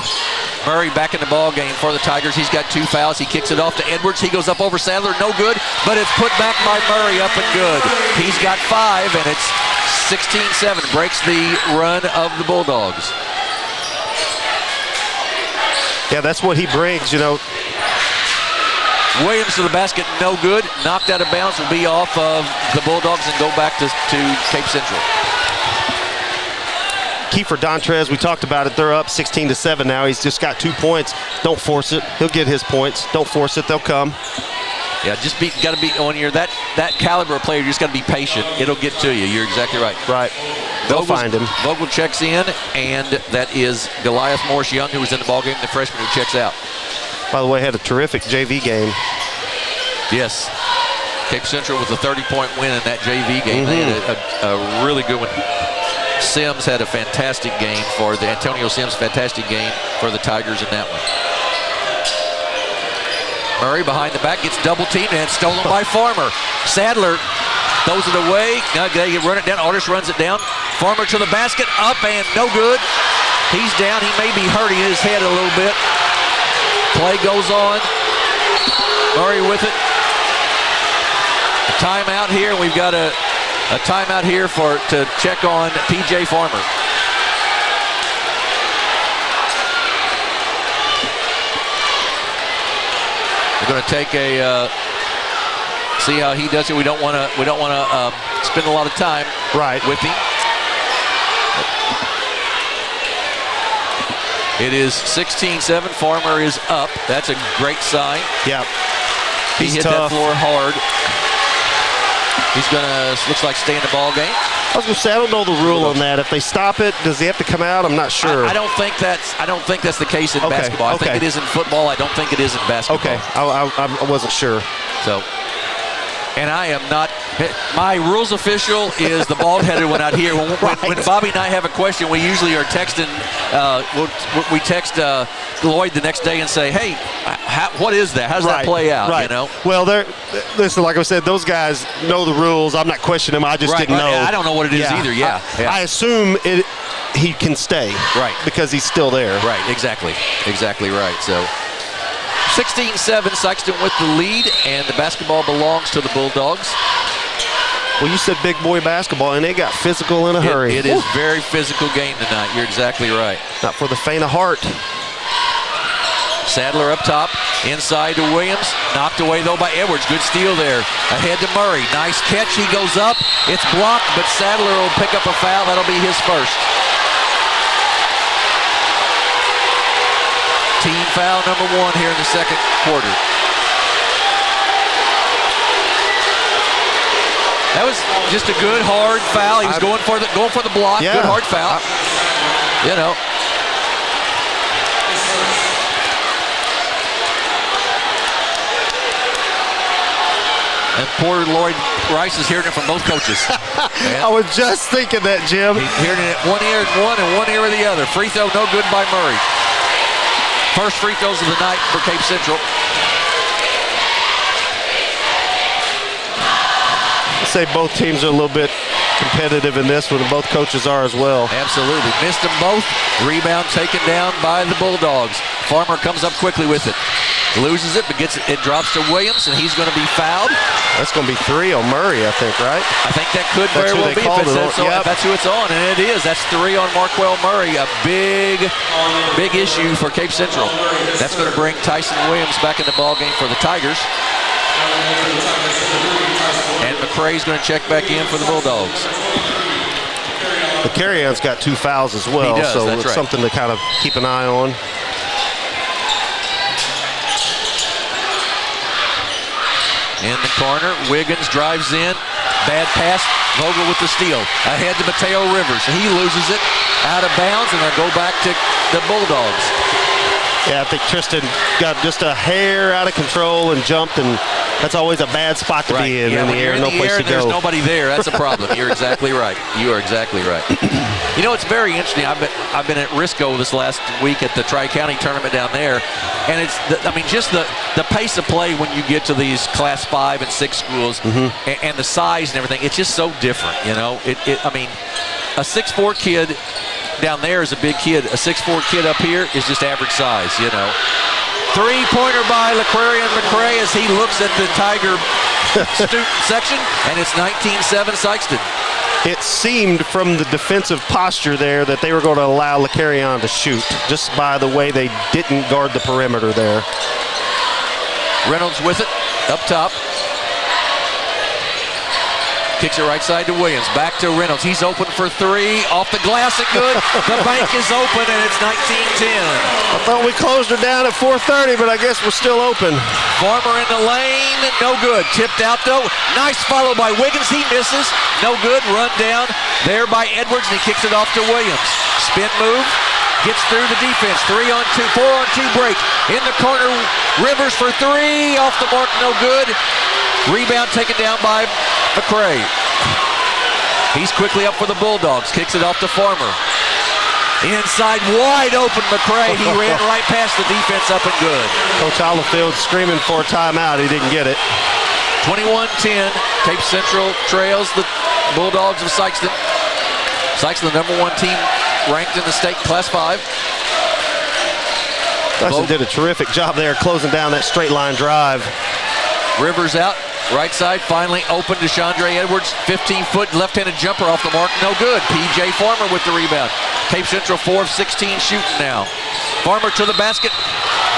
Murray back in the ball game for the Tigers. He's got 2 fouls. He kicks it off to Edwards. He goes up over Sadler, no good, but it's put back by Murray, up and good. He's got 5, and it's 16-7. Breaks the run of the Bulldogs. Yeah, that's what he brings, Williams to the basket, no good. Knocked out of bounds, will be off of the Bulldogs and go back to Cape Central. Kiefer Dontrez, we talked about it. They're up 16-7 now. He's just got 2 points. Don't force it. He'll get his points. Don't force it. They'll come. Yeah, got to be when you're that caliber of player. You just got to be patient. It'll get to you. You're exactly right. Right. They'll find him. Vogel checks in, and that is Goliath Morris Young, who was in the ballgame, the freshman who checks out. By the way, had a terrific JV game. Yes. Cape Central with a 30-point win in that JV game. They had a really good one. Sims had a fantastic game for the Antonio Sims, fantastic game for the Tigers in that one. Murray behind the back, gets double teamed and stolen by Farmer. Sadler throws it away. Now they run it down. Aldrich runs it down. Farmer to the basket, up and no good. He's down. He may be hurting his head a little bit. Play goes on. Murray with it. A timeout here. We've got a timeout here to check on P.J. Farmer. We're going to take see how he does it. We don't want to spend a lot of time with him. It is 16-7. Farmer is up. That's a great sign. Yeah. He hit that floor hard. He's gonna looks like stay in the ball game. I was gonna say I don't know the rule on that. If they stop it, does he have to come out? I'm not sure. I don't think that's the case in basketball. I think it is in football. I don't think it is in basketball. Okay, I wasn't sure. So, and I am not. My rules official is the bald-headed one out here. When Bobby and I have a question, we usually are texting. We text Lloyd the next day and say, "Hey, what is that? How does that play out?" Right. You know. Well, listen. Like I said, those guys know the rules. I'm not questioning them. I just didn't know. I don't know what it is either. Yeah. I assume he can stay. Right. Because he's still there. Right. Exactly right. So. 16-7, Sikeston with the lead, and the basketball belongs to the Bulldogs. Well, you said big boy basketball, and they got physical in a hurry. It is very physical game tonight. You're exactly right. Not for the faint of heart. Sadler up top, inside to Williams. Knocked away, though, by Edwards. Good steal there. Ahead to Murray. Nice catch. He goes up. It's blocked, but Sadler will pick up a foul. That'll be his first. Team foul number 1 here in the second quarter. That was just a good hard foul. He was going for the block. Yeah. Good hard foul. You know. And poor Lloyd Rice is hearing it from both coaches. I was just thinking that, Jim. He's hearing it one ear in one and one ear in the other. Free throw no good by Murray. First free throws of the night for Cape Central. I'd say both teams are a little bit competitive in this one, and both coaches are as well. Absolutely. Missed them both. Rebound taken down by the Bulldogs. Farmer comes up quickly with it. Loses it, but it drops to Williams, and he's going to be fouled. That's going to be 3 on Murray, I think, right? I think that could very well be if that's who it's on, and it is. That's 3 on Marquell Murray, a big issue for Cape Central. That's going to bring Tyson Williams back in the ballgame for the Tigers. And McCrae's going to check back in for the Bulldogs. The carry-on's got 2 fouls as well, he does, so it's something to kind of keep an eye on. In the corner, Wiggins drives in. Bad pass. Vogel with the steal. Ahead to Mateo Rivers. He loses it out of bounds, and they'll go back to the Bulldogs. Yeah, I think Tristan got just a hair out of control and jumped, and that's always a bad spot to be in the air. No place to go. There's nobody there. That's a problem. You're exactly right. You are exactly right. You know, it's very interesting. I've been at Risco this last week at the Tri-County tournament down there, and it's just the pace of play when you get to these Class 5 and 6 schools, and the size and everything. It's just so different. You know, a 6'4" kid down there is a big kid. A 6'4" kid up here is just average size, you know. 3-pointer by LaQuarian McCrae as he looks at the Tiger student section, and it's 19-7 Sikeston. It seemed from the defensive posture there that they were going to allow LaQuarian to shoot, just by the way they didn't guard the perimeter there. Reynolds with it, up top. Kicks it right side to Williams. Back to Reynolds. He's open for three. Off the glass and good. The bank is open, and it's 19-10. I thought we closed her down at 4:30, but I guess we're still open. Farmer in the lane. No good. Tipped out, though. Nice follow by Wiggins. He misses. No good. Run down there by Edwards, and he kicks it off to Williams. Spin move. Gets through the defense. 3-on-2, 4-on-2 break. In the corner. Rivers for three. Off the mark. No good. Rebound taken down by McCray. He's quickly up for the Bulldogs. Kicks it off to Farmer. Inside, wide open McCray. He ran right past the defense, up and good. Coach Hollifield screaming for a timeout. He didn't get it. 21-10. Cape Central trails the Bulldogs of Sikeston. Sikeston, the #1 team ranked in the state Class 5. Sikeston did a terrific job there closing down that straight line drive. Rivers out. Right side, finally open to Chandre Edwards. 15-foot left-handed jumper off the mark. No good. P.J. Farmer with the rebound. Cape Central 4 of 16 shooting now. Farmer to the basket.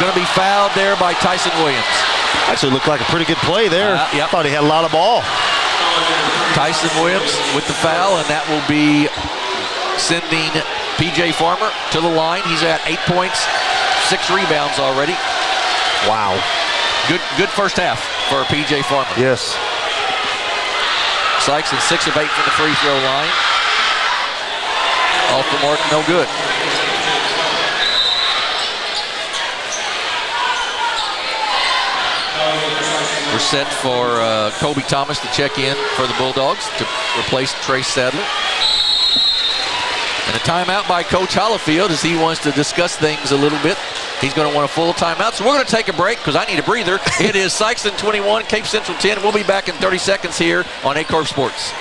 Going to be fouled there by Tyson Williams. Actually looked like a pretty good play there. Yep. Thought he had a lot of ball. Tyson Williams with the foul, and that will be sending P.J. Farmer to the line. He's at 8 points, 6 rebounds already. Wow. Good first half for P.J. Farmer. Yes. Sikeston 6 of 8 from the free throw line. Off the mark, no good. We're set for Kobe Thomas to check in for the Bulldogs to replace Trace Sadler. And a timeout by Coach Hollifield as he wants to discuss things a little bit. He's going to want a full timeout, so we're going to take a break because I need a breather. It is Sikeston 21, Cape Central 10. We'll be back in 30 seconds here on Aycorp Sports.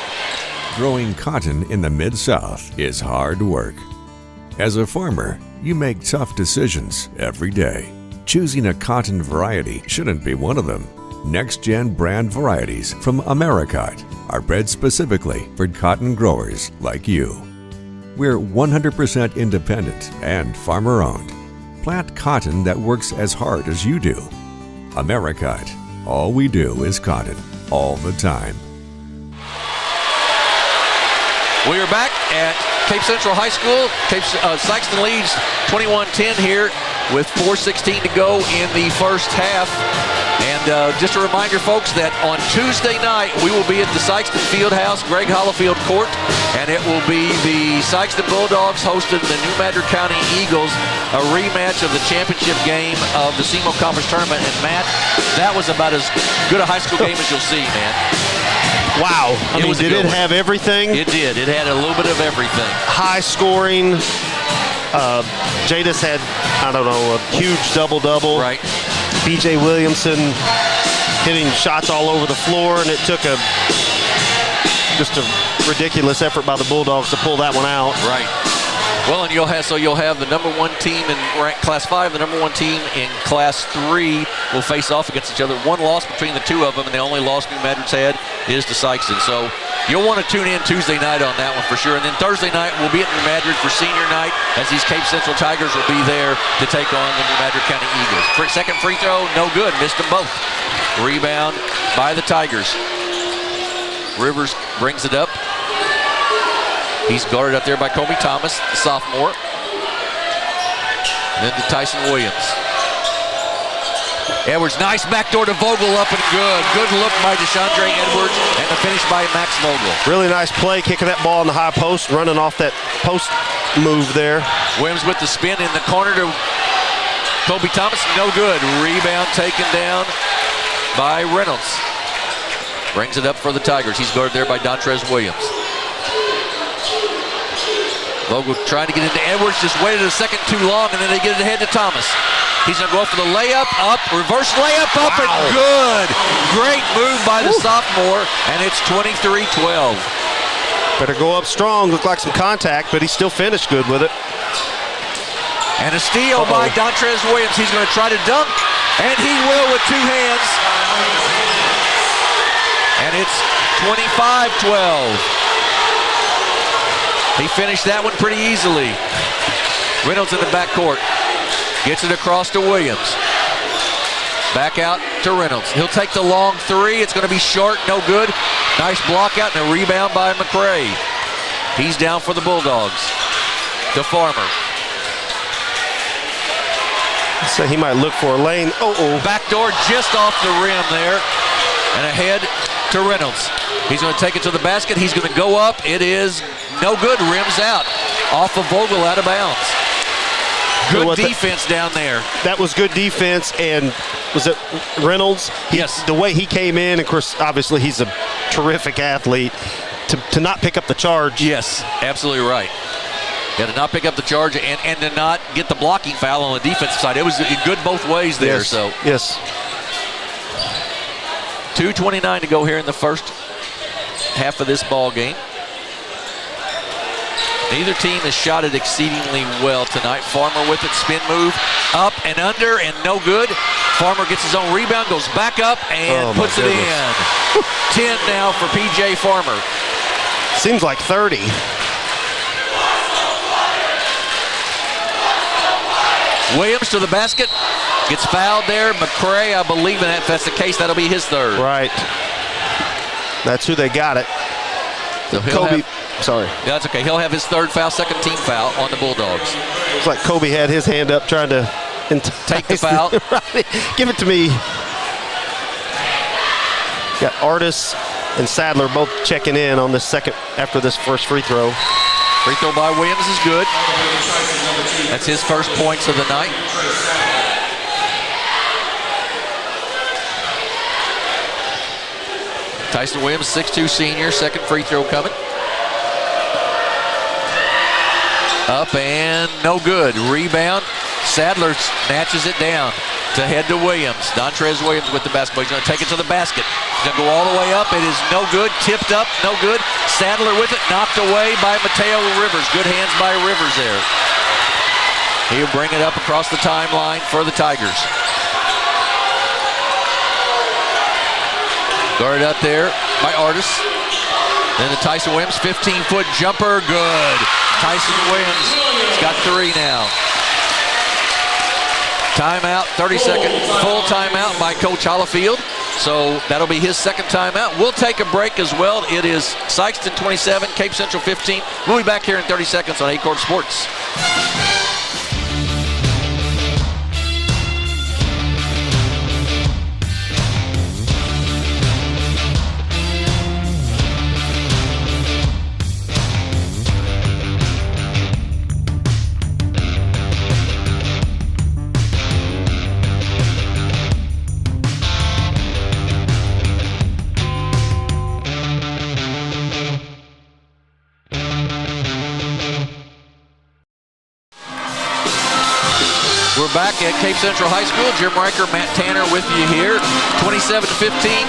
Growing cotton in the Mid-South is hard work. As a farmer, you make tough decisions every day. Choosing a cotton variety shouldn't be one of them. Next-gen brand varieties from Americot are bred specifically for cotton growers like you. We're 100% independent and farmer-owned. Plant cotton that works as hard as you do. Americot. All we do is cotton, all the time. We are back at Cape Central High School. Sikeston leads 21-10 here with 4:16 to go in the first half. And just a reminder, folks, that on Tuesday night we will be at the Sikeston Fieldhouse, Greg Hollifield Court, and it will be the Sikeston Bulldogs hosting the New Madrid County Eagles, a rematch of the championship game of the SEMO Conference Tournament. And Matt, that was about as good a high school game as you'll see, man. Wow. I mean, did it have everything? It did. It had a little bit of everything. High scoring. Jadis had, I don't know, a huge double-double. Right. B.J. Williamson hitting shots all over the floor, and it took just a ridiculous effort by the Bulldogs to pull that one out. Right. Well, and you'll have the #1 team in Class 5, the #1 team in Class 3 will face off against each other. One loss between the two of them, and the only loss New Madrid's had is to Sikeston. So you'll want to tune in Tuesday night on that one for sure. And then Thursday night we'll be at New Madrid for senior night as these Cape Central Tigers will be there to take on the New Madrid County Eagles. Second free throw, no good. Missed them both. Rebound by the Tigers. Rivers brings it up. He's guarded up there by Kobe Thomas, the sophomore. Then to Tyson Williams. Edwards, nice backdoor to Vogel, up and good. Good look by DeShandre Edwards, and the finish by Max Vogel. Really nice play, kicking that ball in the high post, running off that post move there. Williams with the spin in the corner to Kobe Thomas, no good. Rebound taken down by Reynolds. Brings it up for the Tigers. He's guarded there by Dontrez Williams. Vogel trying to get into Edwards, just waited a second too long, and then they get it ahead to Thomas. He's going to go for the layup, up, reverse layup, up, wow. And good. Great move by the sophomore, and it's 23-12. Better go up strong, looked like some contact, but he still finished good with it. And a steal by Dontrez Williams. He's going to try to dunk, and he will with two hands. And it's 25-12. He finished that one pretty easily. Reynolds in the backcourt. Gets it across to Williams. Back out to to Reynolds. He'll take the long three. It's going to be short, no good. Nice block out and a rebound by McCray. He's down for the Bulldogs. To Farmer. So he might look for a lane. Backdoor just off the rim there. And ahead to Reynolds. He's going to take it to the basket. He's going to go up. It is no good. Rims out. Off of Vogel, out of bounds. Good defense down there. That was good defense. And was it Reynolds? Yes. The way he came in, of course, obviously he's a terrific athlete. To not pick up the charge. Yes, absolutely right. Yeah, to not pick up the charge and to not get the blocking foul on the defensive side. It was good both ways there. Yes. So yes. 2:29 to go here in the first half of this ball game. Neither team has shot it exceedingly well tonight. Farmer with it, spin move, up and under, and no good. Farmer gets his own rebound, goes back up, and puts it in. 10 now for P.J. Farmer. Seems like 30. Williams to the basket, gets fouled there. McCray, I believe in that. If that's the case, that'll be his third. Right. That's who they got it. So Kobe, sorry. Yeah, that's okay. He'll have his third foul, second team foul on the Bulldogs. It's like Kobe had his hand up trying to take the foul. Right. Give it to me. Got Artis and Sadler both checking in on this second after this first free throw. Free throw by Williams is good. That's his first points of the night. Tyson Williams, 6'2" senior, second free throw coming. Up and no good. Rebound. Sadler snatches it down to head to Williams. Dontrez Williams with the basketball. He's going to take it to the basket. He's going to go all the way up. It is no good. Tipped up, no good. Sadler with it, knocked away by Mateo Rivers. Good hands by Rivers there. He'll bring it up across the timeline for the Tigers. Guarded up there by Artis. Then the Tyson Williams 15-foot jumper, good. Tyson Williams has got 3 now. Timeout, 30-second full timeout by Coach Hollifield. So that'll be his second timeout. We'll take a break as well. It is Sikeston 27, Cape Central 15. We'll be back here in 30 seconds on Aycorp Sports. We're back at Cape Central High School. Jim Riker, Matt Tanner with you here. 27-15,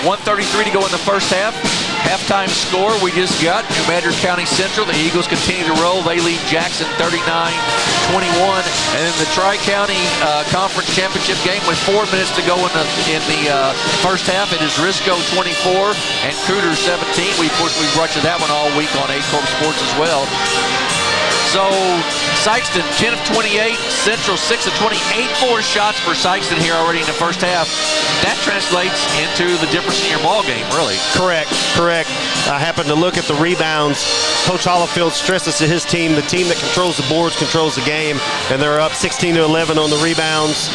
1:33 to go in the first half. Halftime score we just got. New Madrid County Central. The Eagles continue to roll. They lead Jackson 39-21. And then the Tri-County Conference Championship game with 4 minutes to go in the first half. It is Risco 24 and Cooters 17. Of course, we brought you that one all week on Aycorp Sports as well. So Sikeston 10 of 28, Central 6 of 28, 4 shots for Sikeston here already in the first half. That translates into the difference in your ball game, really. Correct. I happened to look at the rebounds. Coach Hollifield stresses to his team, the team that controls the boards controls the game, and they're up 16-11 on the rebounds.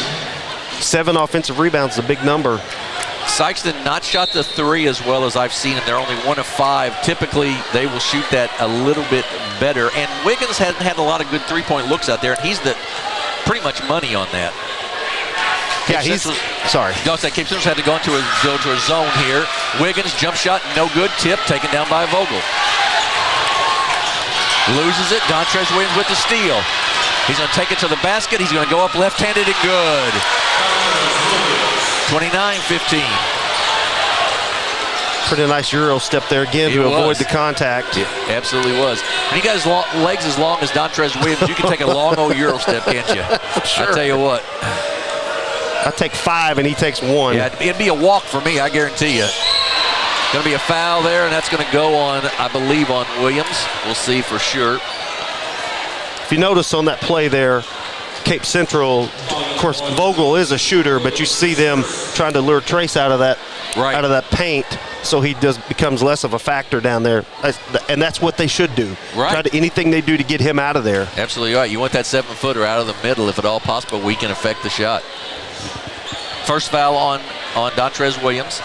7 offensive rebounds is a big number. Sikeston not shot the 3 as well as I've seen, and they're only 1 of 5. Typically, they will shoot that a little bit better. And Wiggins hasn't had a lot of good three-point looks out there, and he's pretty much money on that. Yeah, sorry. No, Cape Central's had to go into a zone here. Wiggins, jump shot, no good. Tip, taken down by Vogel. Loses it. Dontrez Williams with the steal. He's going to take it to the basket. He's going to go up left-handed and good. 29-15. Pretty nice Euro step there again to avoid the contact. It absolutely was. And he got his legs as long as Dontrez Williams. You can take a long old Euro step, can't you? Sure. I tell you what. I take 5 and he takes 1. Yeah, it'd be a walk for me, I guarantee you. Going to be a foul there, and that's going to go on, I believe, on Williams. We'll see for sure. If you notice on that play there, Cape Central course, Vogel is a shooter, but you see them trying to lure Trace out of that paint, so he becomes less of a factor down there, and that's what they should do. Right. Anything they do to get him out of there. Absolutely right. You want that 7-footer out of the middle, if at all possible. We can affect the shot. First foul on Dontrez Williams.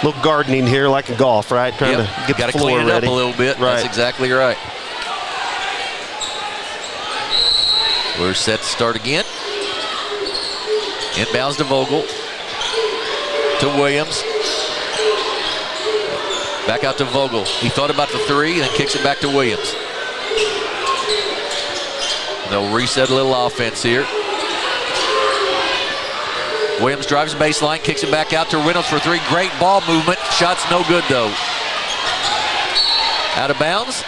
Little gardening here, like in golf, right? Trying to get the floor clean it ready. up a little bit. Right. That's exactly right. We're set to start again. Inbounds to Vogel. To Williams. Back out to Vogel. He thought about the three and then kicks it back to Williams. They'll reset a little offense here. Williams drives the baseline, kicks it back out to Reynolds for three. Great ball movement. Shot's no good though. Out of bounds,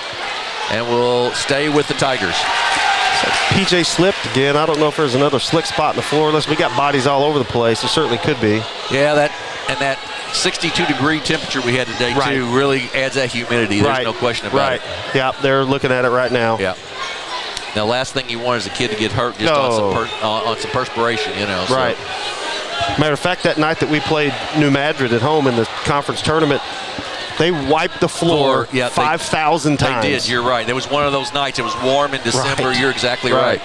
and we'll stay with the Tigers. So PJ slipped again. I don't know if there's another slick spot in the floor. Unless we got bodies all over the place. There certainly could be. Yeah, that 62-degree temperature we had today too really adds that humidity. There's no question about it. Yeah, they're looking at it right now. Yeah. Now, last thing you want is a kid to get hurt just on some perspiration, you know. So. Right. Matter of fact, that night that we played New Madrid at home in the conference tournament, they wiped the floor 5,000 times. They did, you're right. It was one of those nights. It was warm in December. You're exactly right.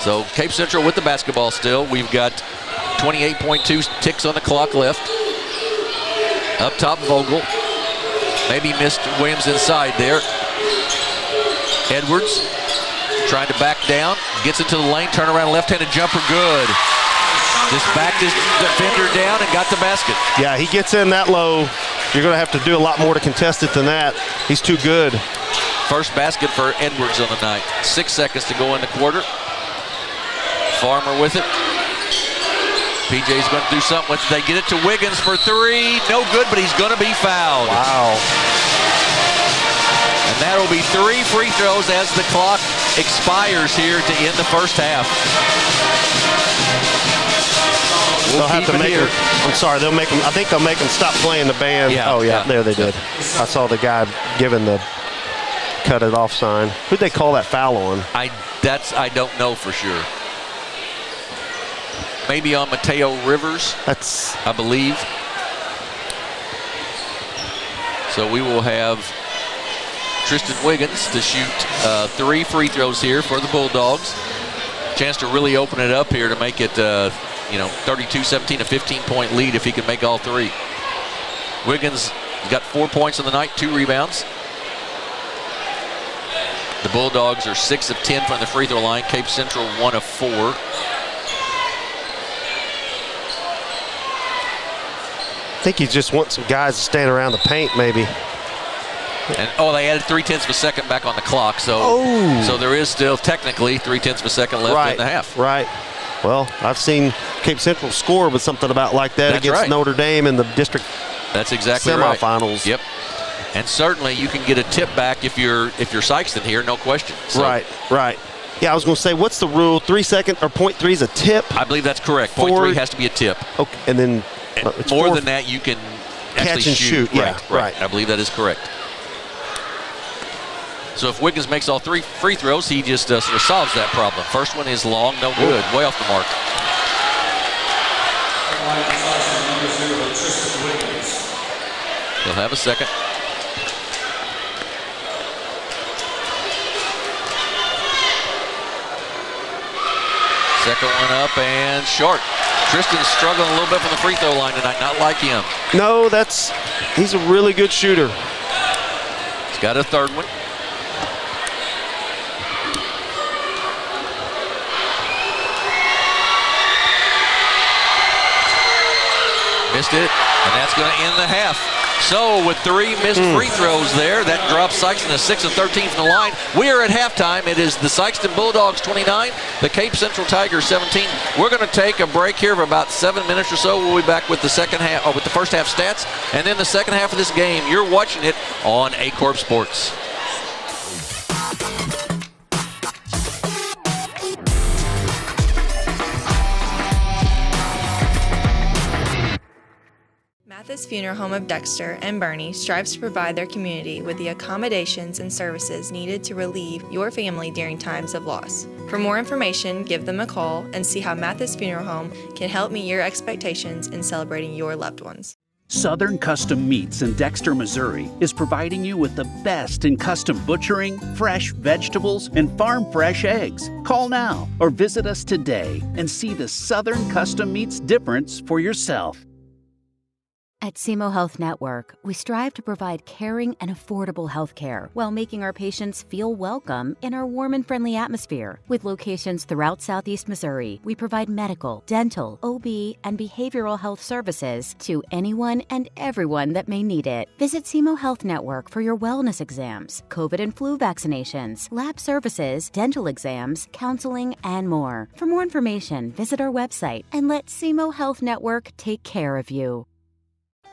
So Cape Central with the basketball still. We've got 28.2 ticks on the clock left. Up top, Vogel. Maybe missed Williams inside there. Edwards trying to back down. Gets into the lane, turn around, left-handed jumper, good. Just backed his defender down and got the basket. Yeah, he gets in that low. You're going to have to do a lot more to contest it than that. He's too good. First basket for Edwards on the night. 6 seconds to go in the quarter. Farmer with it. PJ's going to do something with it. They get it to Wiggins for three. No good, but he's going to be fouled. Wow. And that'll be 3 free throws as the clock expires here to end the first half. They'll have to make him. I'm sorry, they'll make him. I think they'll make him stop playing the band. Yeah, oh yeah, there they did. I saw the guy giving the cut it off sign. Who'd they call that foul on? I don't know for sure. Maybe on Mateo Rivers. I believe. So we will have Tristan Wiggins to shoot 3 free throws here for the Bulldogs. Chance to really open it up here to make it 32-17, a 15-point lead if he can make all 3. Wiggins got 4 points on the night, 2 rebounds. The Bulldogs are 6 of 10 from the free throw line. Cape Central 1 of 4. I think he just wants some guys to stand around the paint maybe. And they added 0.3 of a second back on the clock, so there is still technically 0.3 of a second left in the half. Right. Well, I've seen Cape Central score with something about like that against Notre Dame in the district. That's exactly semifinals. Right. Yep. And certainly you can get a tip back if you're Sikeston here, no question. So. Right. Yeah, I was going to say, what's the rule? 3 second or 0.3 is a tip? I believe that's correct. 0.3 has to be a tip. Okay, and then more than that, you can catch and shoot. Yeah, right. I believe that is correct. So if Wiggins makes all 3 free throws, he just sort of solves that problem. First one is long, no good, way off the mark. He'll have a second. Second one up and short. Tristan's struggling a little bit from the free throw line tonight, not like him. No, he's a really good shooter. He's got a third one. Missed it, and that's going to end the half. So with 3 missed free throws there, that drops Sikeston to 6 of 13 from the line. We are at halftime. It is the Sikeston Bulldogs 29, the Cape Central Tigers 17. We're going to take a break here of about 7 minutes or so. We'll be back with the second half, with the first half stats, and then the second half of this game. You're watching it on Aycorp Sports. Math Mathis Funeral Home of Dexter and Bernie strives to provide their community with the accommodations and services needed to relieve your family during times of loss. For more information, give them a call and see how Mathis Funeral Home can help meet your expectations in celebrating your loved ones. Southern Custom Meats in Dexter, Missouri is providing you with the best in custom butchering, fresh vegetables, and farm fresh eggs. Call now or visit us today and see the Southern Custom Meats difference for yourself. At SEMO Health Network, we strive to provide caring and affordable health care while making our patients feel welcome in our warm and friendly atmosphere. With locations throughout Southeast Missouri, we provide medical, dental, OB, and behavioral health services to anyone and everyone that may need it. Visit SEMO Health Network for your wellness exams, COVID and flu vaccinations, lab services, dental exams, counseling, and more. For more information, visit our website and let SEMO Health Network take care of you.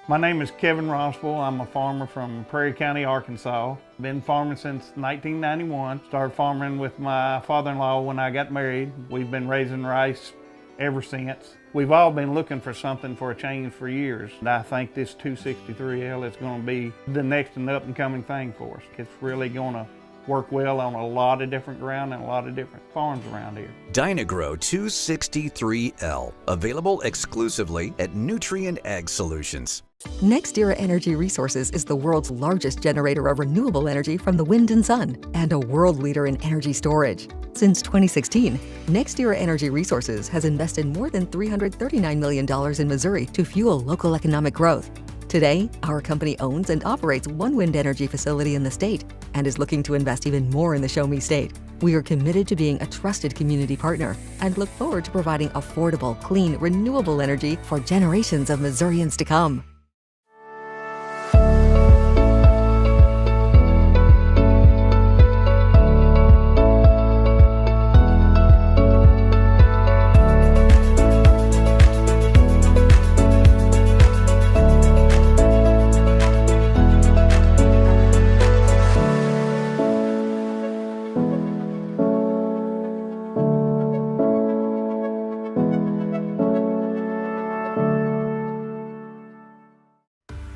My name is Kevin Rossville. I'm a farmer from Prairie County, Arkansas. Been farming since 1991. Started farming with my father-in-law when I got married. We've been raising rice ever since. We've all been looking for something for a change for years. And I think this 263L is going to be the next and up-and-coming thing for us. It's really going to work well on a lot of different ground and a lot of different farms around here. Dynagro 263L, available exclusively at Nutrient Ag Solutions. NextEra Energy Resources is the world's largest generator of renewable energy from the wind and sun, and a world leader in energy storage. Since 2016, NextEra Energy Resources has invested more than $339 million in Missouri to fuel local economic growth. Today, our company owns and operates one wind energy facility in the state and is looking to invest even more in the Show Me State. We are committed to being a trusted community partner and look forward to providing affordable, clean, renewable energy for generations of Missourians to come.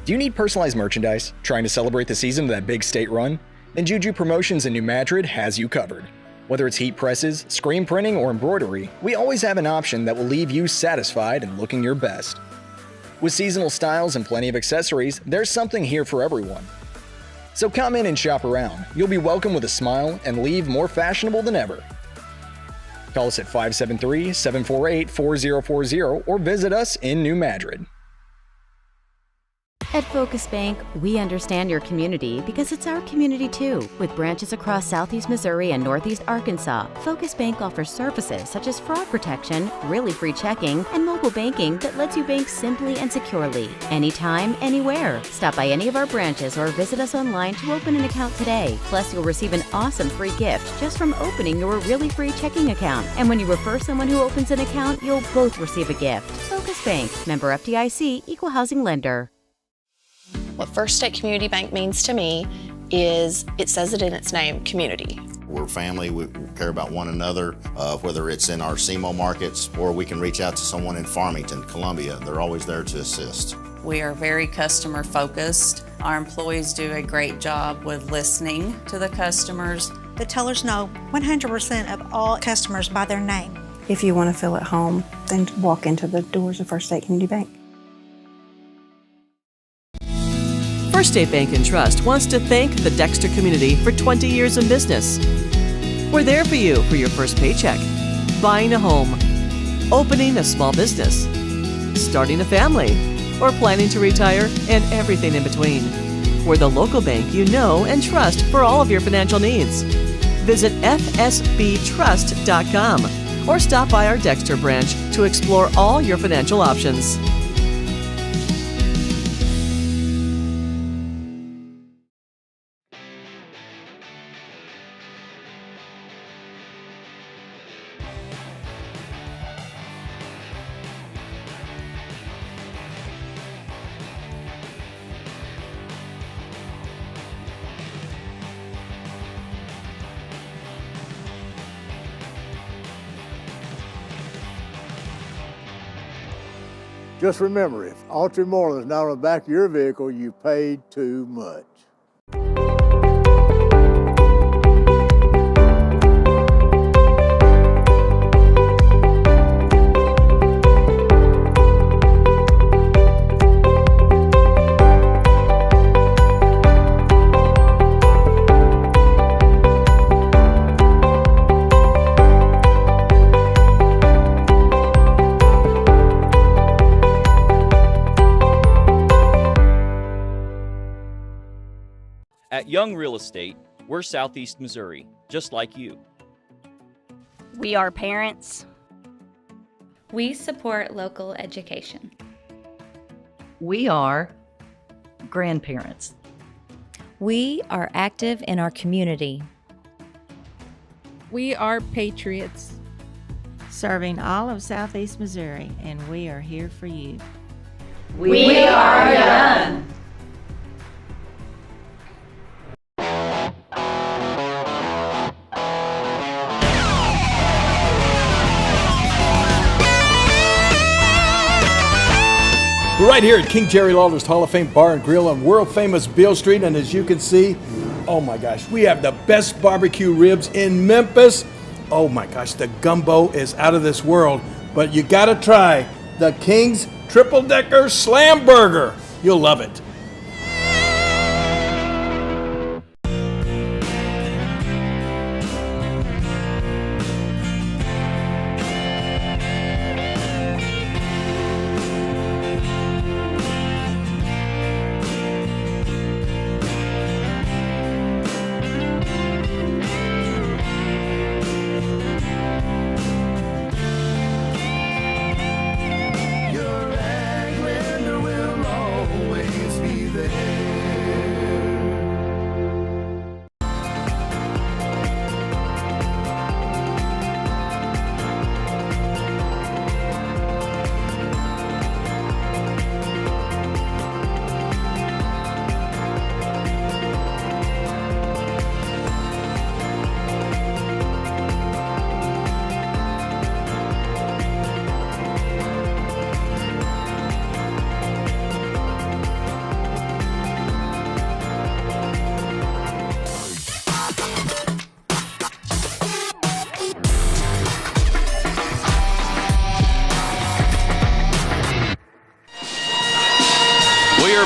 Do you need personalized merchandise? Trying to celebrate the season of that big state run? Then Juju Promotions in New Madrid has you covered. Whether it's heat presses, screen printing, or embroidery, we always have an option that will leave you satisfied and looking your best. With seasonal styles and plenty of accessories, there's something here for everyone. So come in and shop around. You'll be welcome with a smile and leave more fashionable than ever. Call us at 573-748-4040 or visit us in New Madrid. At Focus Bank, we understand your community because it's our community too. With branches across Southeast Missouri and Northeast Arkansas, Focus Bank offers services such as fraud protection, really free checking, and mobile banking that lets you bank simply and securely, anytime, anywhere. Stop by any of our branches or visit us online to open an account today. Plus, you'll receive an awesome free gift just from opening your really free checking account. And when you refer someone who opens an account, you'll both receive a gift. Focus Bank, member FDIC, equal housing lender. What First State Community Bank means to me is, it says it in its name, community. We're family, we care about one another, whether it's in our SEMO markets or we can reach out to someone in Farmington, Columbia. They're always there to assist. We are very customer focused. Our employees do a great job with listening to the customers. The tellers know 100% of all customers by their name. If you want to feel at home, then walk into the doors of First State Community Bank. First State Bank and Trust wants to thank the Dexter community for 20 years in business. We're there for you for your first paycheck, buying a home, opening a small business, starting a family, or planning to retire, and everything in between. We're the local bank you know and trust for all of your financial needs. Visit fsbtrust.com or stop by our Dexter branch to explore all your financial options. Just remember, if Autry Moreland is not on the back of your vehicle, you paid too much. At Young Real Estate, we're Southeast Missouri, just like you. We are parents. We support local education. We are grandparents. We are active in our community. We are patriots. Serving all of Southeast Missouri, and we are here for you. We are young. We're right here at King Jerry Lawler's Hall of Fame Bar and Grill on world famous Beale Street, and as you can see, oh my gosh, we have the best barbecue ribs in Memphis. Oh my gosh, the gumbo is out of this world, but you gotta try the King's Triple Decker Slam Burger. You'll love it.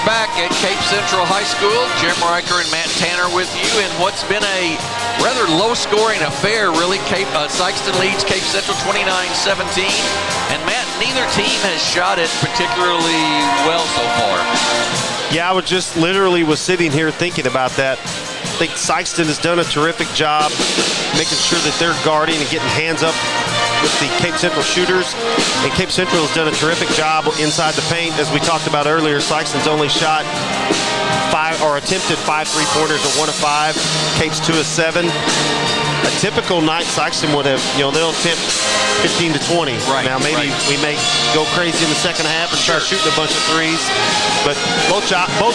Back at Cape Central High School, Jim Riker and Matt Tanner with you in what's been a rather low-scoring affair, really. Sikeston leads Cape Central 29-17, and Matt, neither team has shot it particularly well so far. Yeah, I was just literally sitting here thinking about that. I think Sikeston has done a terrific job making sure that they're guarding and getting hands up with the Cape Central shooters, and Cape Central has done a terrific job inside the paint. As we talked about earlier, Sikeston's only shot attempted 5 3-pointers or 1 of 5. Cape's 2 of 7. A typical night, Sikeston would have, they'll attempt 15 to 20. Right. Now maybe we may go crazy in the second half and start shooting a bunch of threes, but both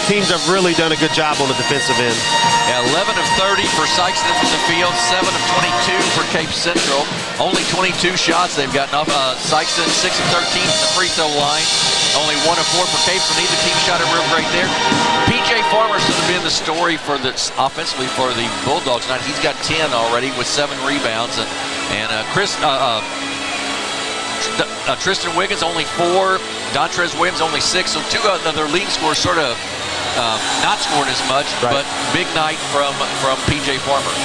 teams have really done a good job on the defensive end. Yeah, 11 of 30 for Sikeston from the field, 7 of 22 for Cape Central. Only 22 shots they've gotten off. Sikeston 6 of 13 from the free throw line. Only 1 of 4 for Cape, so neither team shot it real great there. PJ Farmer's going to be in the story for this offensively for the Bulldogs tonight. He's got 10 already with 7 rebounds, and Tristan Wiggins only 4, Dontrez Williams only 6. So 2 of their leading scorers sort of not scoring as much, but big night from PJ Farmer.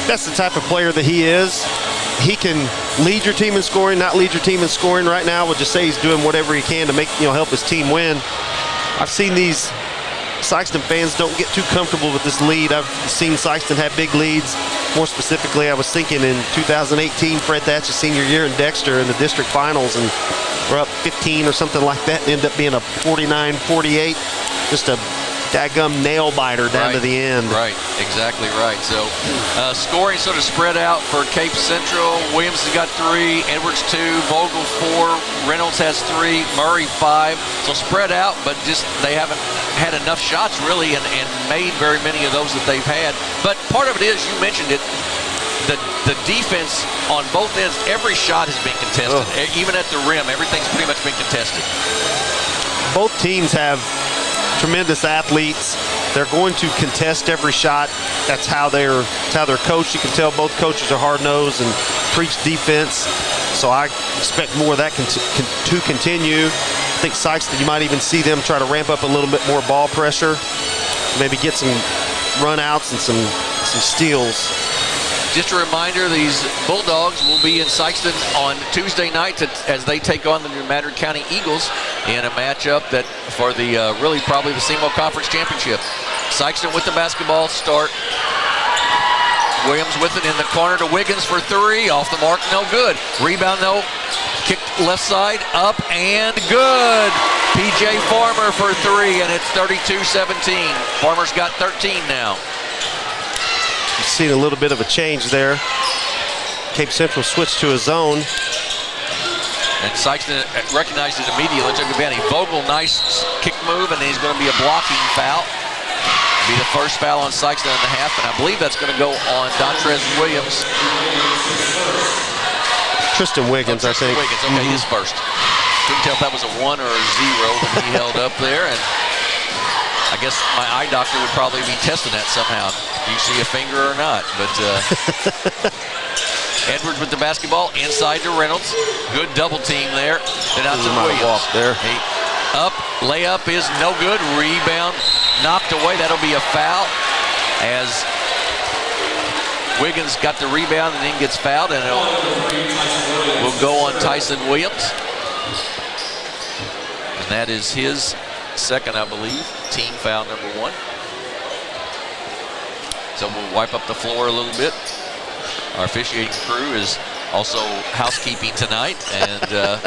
That's the type of player that he is. He can lead your team in scoring, not lead your team in scoring. Right now, I would just say he's doing whatever he can to make help his team win. I've seen these Sikeston fans don't get too comfortable with this lead. I've seen Sikeston have big leads. More specifically, I was thinking in 2018, Fred Thatch's senior year in Dexter in the district finals, and we're up 15 or something like that, and ended up being a 49-48. Just a daggum nail biter down to the end. Right, exactly right. So scoring sort of spread out for Cape Central. Williams has got 3, Edwards 2, Vogel 4, Reynolds has 3, Murray 5. So spread out, but just they haven't had enough shots really and made very many of those that they've had. But part of it is, you mentioned it, the defense on both ends, every shot has been contested. Even at the rim, everything's pretty much been contested. Both teams have tremendous athletes. They're going to contest every shot. That's how they're coached. You can tell both coaches are hard-nosed and preach defense. So I expect more of that to continue. I think Sikeston, you might even see them try to ramp up a little bit more ball pressure, maybe get some run-outs and some steals. Just a reminder, these Bulldogs will be in Sikeston on Tuesday night as they take on the New Madrid County Eagles in a matchup that for the really probably the SEMO Conference Championship. Sikeston with the basketball start. Williams with it in the corner to Wiggins for three. Off the mark, no good. Rebound though, kicked left side, up and good. PJ Farmer for three, and it's 32-17. Farmer's got 13 now. You've seen a little bit of a change there. Cape Central switched to a zone. And Sikeston recognized it immediately. Took advantage. Vogel, nice kick move, and he's going to be a blocking foul. Be the first foul on Sikeston in the half, and I believe that's going to go on Dontrez Williams. Tristan Wiggins, I think. Wiggins, okay, his first. Couldn't tell if that was a 1 or a 0 that he held up there, and I guess my eye doctor would probably be testing that somehow. Do you see a finger or not? But Edwards with the basketball inside to Reynolds. Good double team there. Then out to Williams. There. Up, layup is no good. Rebound knocked away. That'll be a foul as Wiggins got the rebound and then gets fouled, and will go on Tyson Williams. And that is his second, I believe, team foul number 1. So we'll wipe up the floor a little bit. Our officiating crew is also housekeeping tonight, and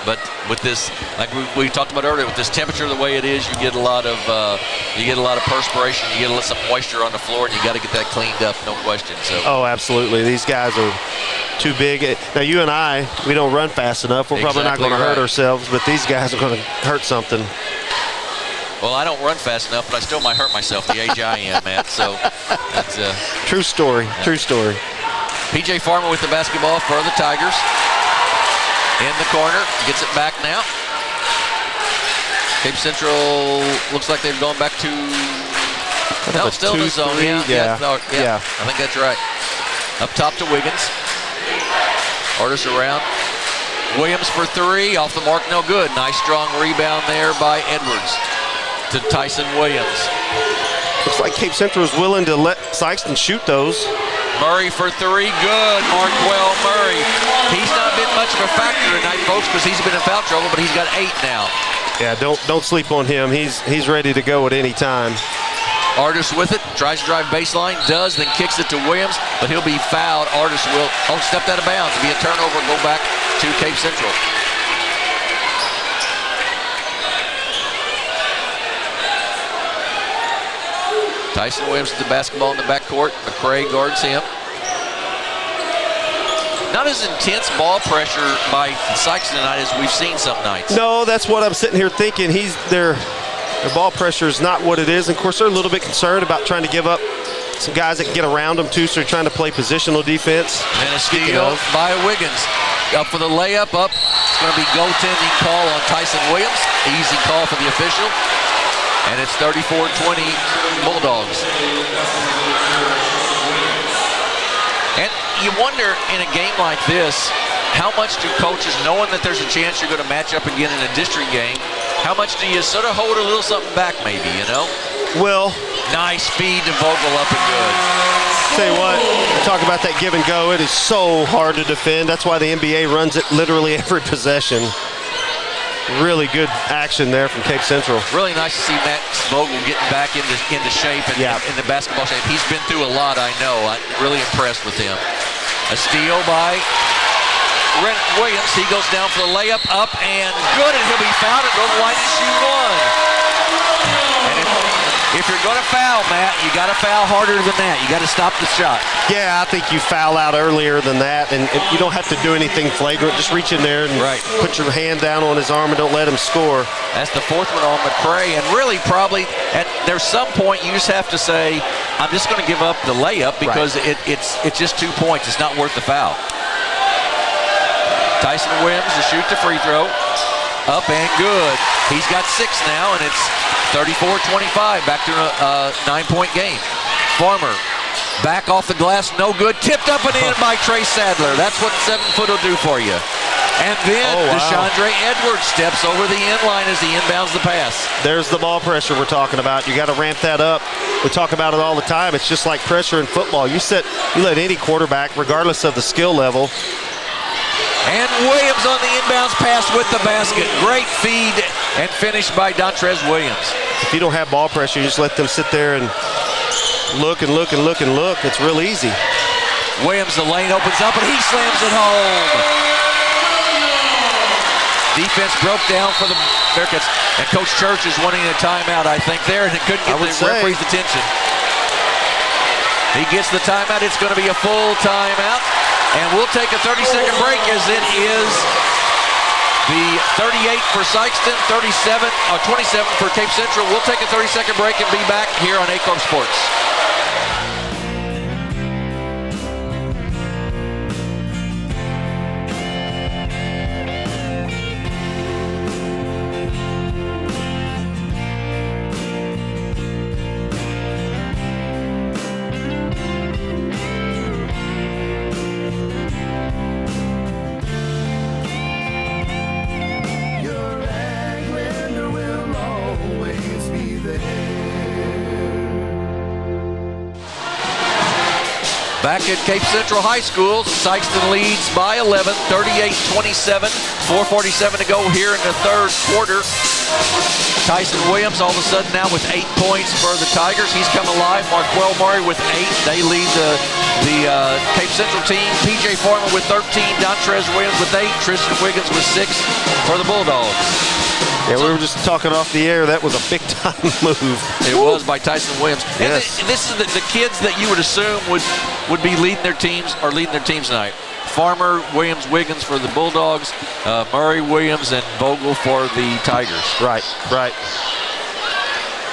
but with this, like we talked about earlier, with this temperature the way it is, you get a lot of perspiration, you get some moisture on the floor, and you got to get that cleaned up, no question. So. Oh, absolutely. These guys are too big. Now you and I, we don't run fast enough. We're probably not going to hurt ourselves, but these guys are going to hurt something. Well, I don't run fast enough, but I still might hurt myself the age I am at. So that's true story. True story. PJ Farmer with the basketball for the Tigers. In the corner, gets it back now. Cape Central looks like they've gone back to. No, still in the zone. Yeah. I think that's right. Up top to Wiggins. Artis around. Williams for three, off the mark, no good. Nice strong rebound there by Edwards to Tyson Williams. Looks like Cape Central is willing to let Sikeston shoot those. Murray for three, good. Markwell Murray. He's not been much of a factor tonight, folks, because he's been in foul trouble, but he's got 8 now. Yeah, don't sleep on him. He's ready to go at any time. Artis with it, tries to drive baseline, does, then kicks it to Williams, but he'll be fouled. Artis will, stepped out of bounds. It'll be a turnover, go back to Cape Central. Tyson Williams with the basketball in the backcourt. McCray guards him. Not as intense ball pressure by Sikeston tonight as we've seen some nights. No, that's what I'm sitting here thinking. Their ball pressure is not what it is. And of course, they're a little bit concerned about trying to give up some guys that can get around them too, so they're trying to play positional defense. And a steal by Wiggins. Up for the layup, up. It's going to be goaltending call on Tyson Williams. Easy call for the official. And it's 34-20 Bulldogs. And you wonder in a game like this, how much do coaches, knowing that there's a chance you're going to match up again in a district game, how much do you sort of hold a little something back maybe, you know? Well, nice feed to Vogel, up and good. Tell you what, talk about that give and go. It is so hard to defend. That's why the NBA runs it literally every possession. Really good action there from Cape Central. Really nice to see Max Vogel getting back into shape and in the basketball shape. He's been through a lot, I know. I'm really impressed with him. A steal by Williams. He goes down for the layup, up and good, and he'll be fouled and go to the line to shoot one. And if you're going to foul, Matt, you got to foul harder than that. You got to stop the shot. Yeah, I think you foul out earlier than that, and you don't have to do anything flagrant. Just reach in there and put your hand down on his arm and don't let him score. That's the fourth one on McCray, and really probably there's some point you just have to say, I'm just going to give up the layup because it's just 2 points. It's not worth the foul. Tyson Williams to shoot the free throw. Up and good. He's got 6 now, and it's 34-25. Back to a 9-point game. Farmer back off the glass, no good. Tipped up and in by Trey Sadler. That's what 7 foot will do for you. And then DeShondre Edwards steps over the end line as he inbounds the pass. There's the ball pressure we're talking about. You got to ramp that up. We talk about it all the time. It's just like pressure in football. You let any quarterback, regardless of the skill level. And Williams on the inbounds pass with the basket. Great feed and finish by Dontrez Williams. If you don't have ball pressure, you just let them sit there and look and look and look and look. It's real easy. Williams, the lane opens up and he slams it home. Defense broke down for the Bearcats. And Coach Church is wanting a timeout, I think, there, and it couldn't get the referee's attention. He gets the timeout. It's going to be a full timeout. And we'll take a 30-second break as it is the 38 for Sikeston, 27 for Cape Central. We'll take a 30-second break and be back here on Aycorp Sports. Back at Cape Central High School, Sikeston leads by 11, 38-27, 4:47 to go here in the third quarter. Tyson Williams all of a sudden now with 8 points for the Tigers. He's come alive. Marquell Murray with 8. They lead the Cape Central team. PJ Farmer with 13, Dontrez Williams with 8, Tristan Wiggins with 6 for the Bulldogs. Yeah, we were just talking off the air. That was a big-time move. It was by Tyson Williams. Yes. And this is the kids that you would assume would be leading their teams tonight. Farmer, Williams, Wiggins for the Bulldogs, Murray, Williams, and Vogel for the Tigers. Right.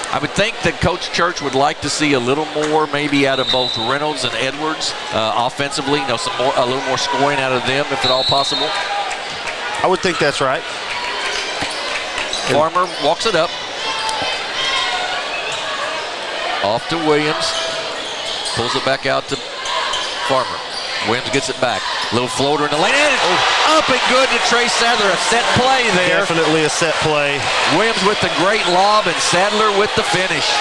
I would think that Coach Church would like to see a little more maybe out of both Reynolds and Edwards offensively, a little more scoring out of them if at all possible. I would think that's right. Farmer walks it up. Off to Williams. Pulls it back out to Farmer. Williams gets it back. Little floater in the lane. And up and good to Trey Sadler. A set play there. Definitely a set play. Williams with the great lob and Sadler with the finish.